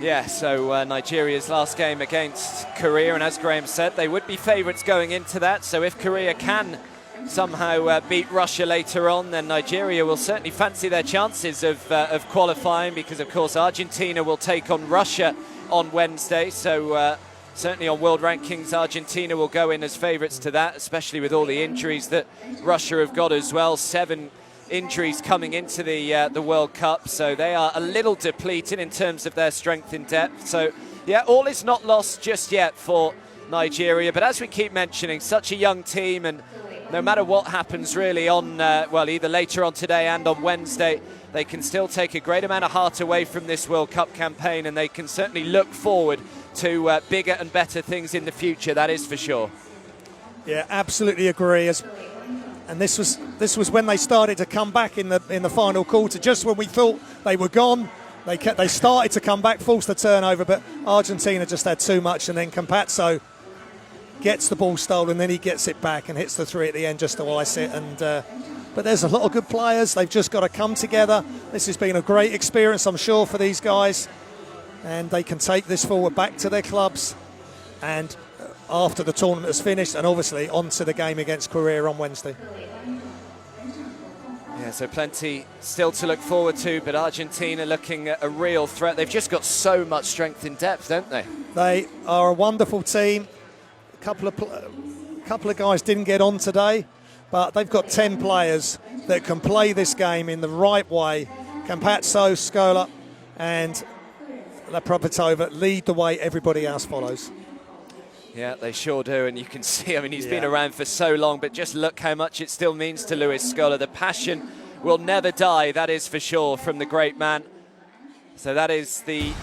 Yeah, so Nigeria's last game against Korea, and as Graham said, they would be favourites going into that. So if Korea can somehow beat Russia later on, then Nigeria will certainly fancy their chances of qualifying, because of course Argentina will take on Russia on Wednesday. So certainly on world rankings, Argentina will go in as favourites to that, especially with all the injuries that Russia have got as well. 7 injuries coming into the World Cup, so they are a little depleted in terms of their strength in depth. So yeah, all is not lost just yet for Nigeria, but as we keep mentioning, such a young team, and no matter what happens really on either later on today and on Wednesday, they can still take a great amount of heart away from this World Cup campaign, and they can certainly look forward to bigger and better things in the future, that is for sure. Yeah, absolutely agree. And this was when they started to come back in the final quarter. Just when we thought they were gone, they started to come back, forced the turnover, but Argentina just had too much. And then Campazzo gets the ball stolen, then he gets it back and hits the three at the end just to ice it. But there's a lot of good players. They've just got to come together. This has been a great experience, I'm sure, for these guys. And they can take this forward back to their clubs. And after the tournament is finished, and obviously on to the game against Korea on Wednesday. Yeah, so plenty still to look forward to, but Argentina looking at a real threat. They've just got so much strength in depth, don't they? They are a wonderful team. A couple of guys didn't get on today, but they've got 10 players that can play this game in the right way. Campazzo, Scola, and Lapropitova lead the way. Everybody else follows. Yeah, they sure do, and you can see, I mean, he's been around for so long, but just look how much it still means to Luis Scola. The passion will never die, that is for sure, from the great man. So that is the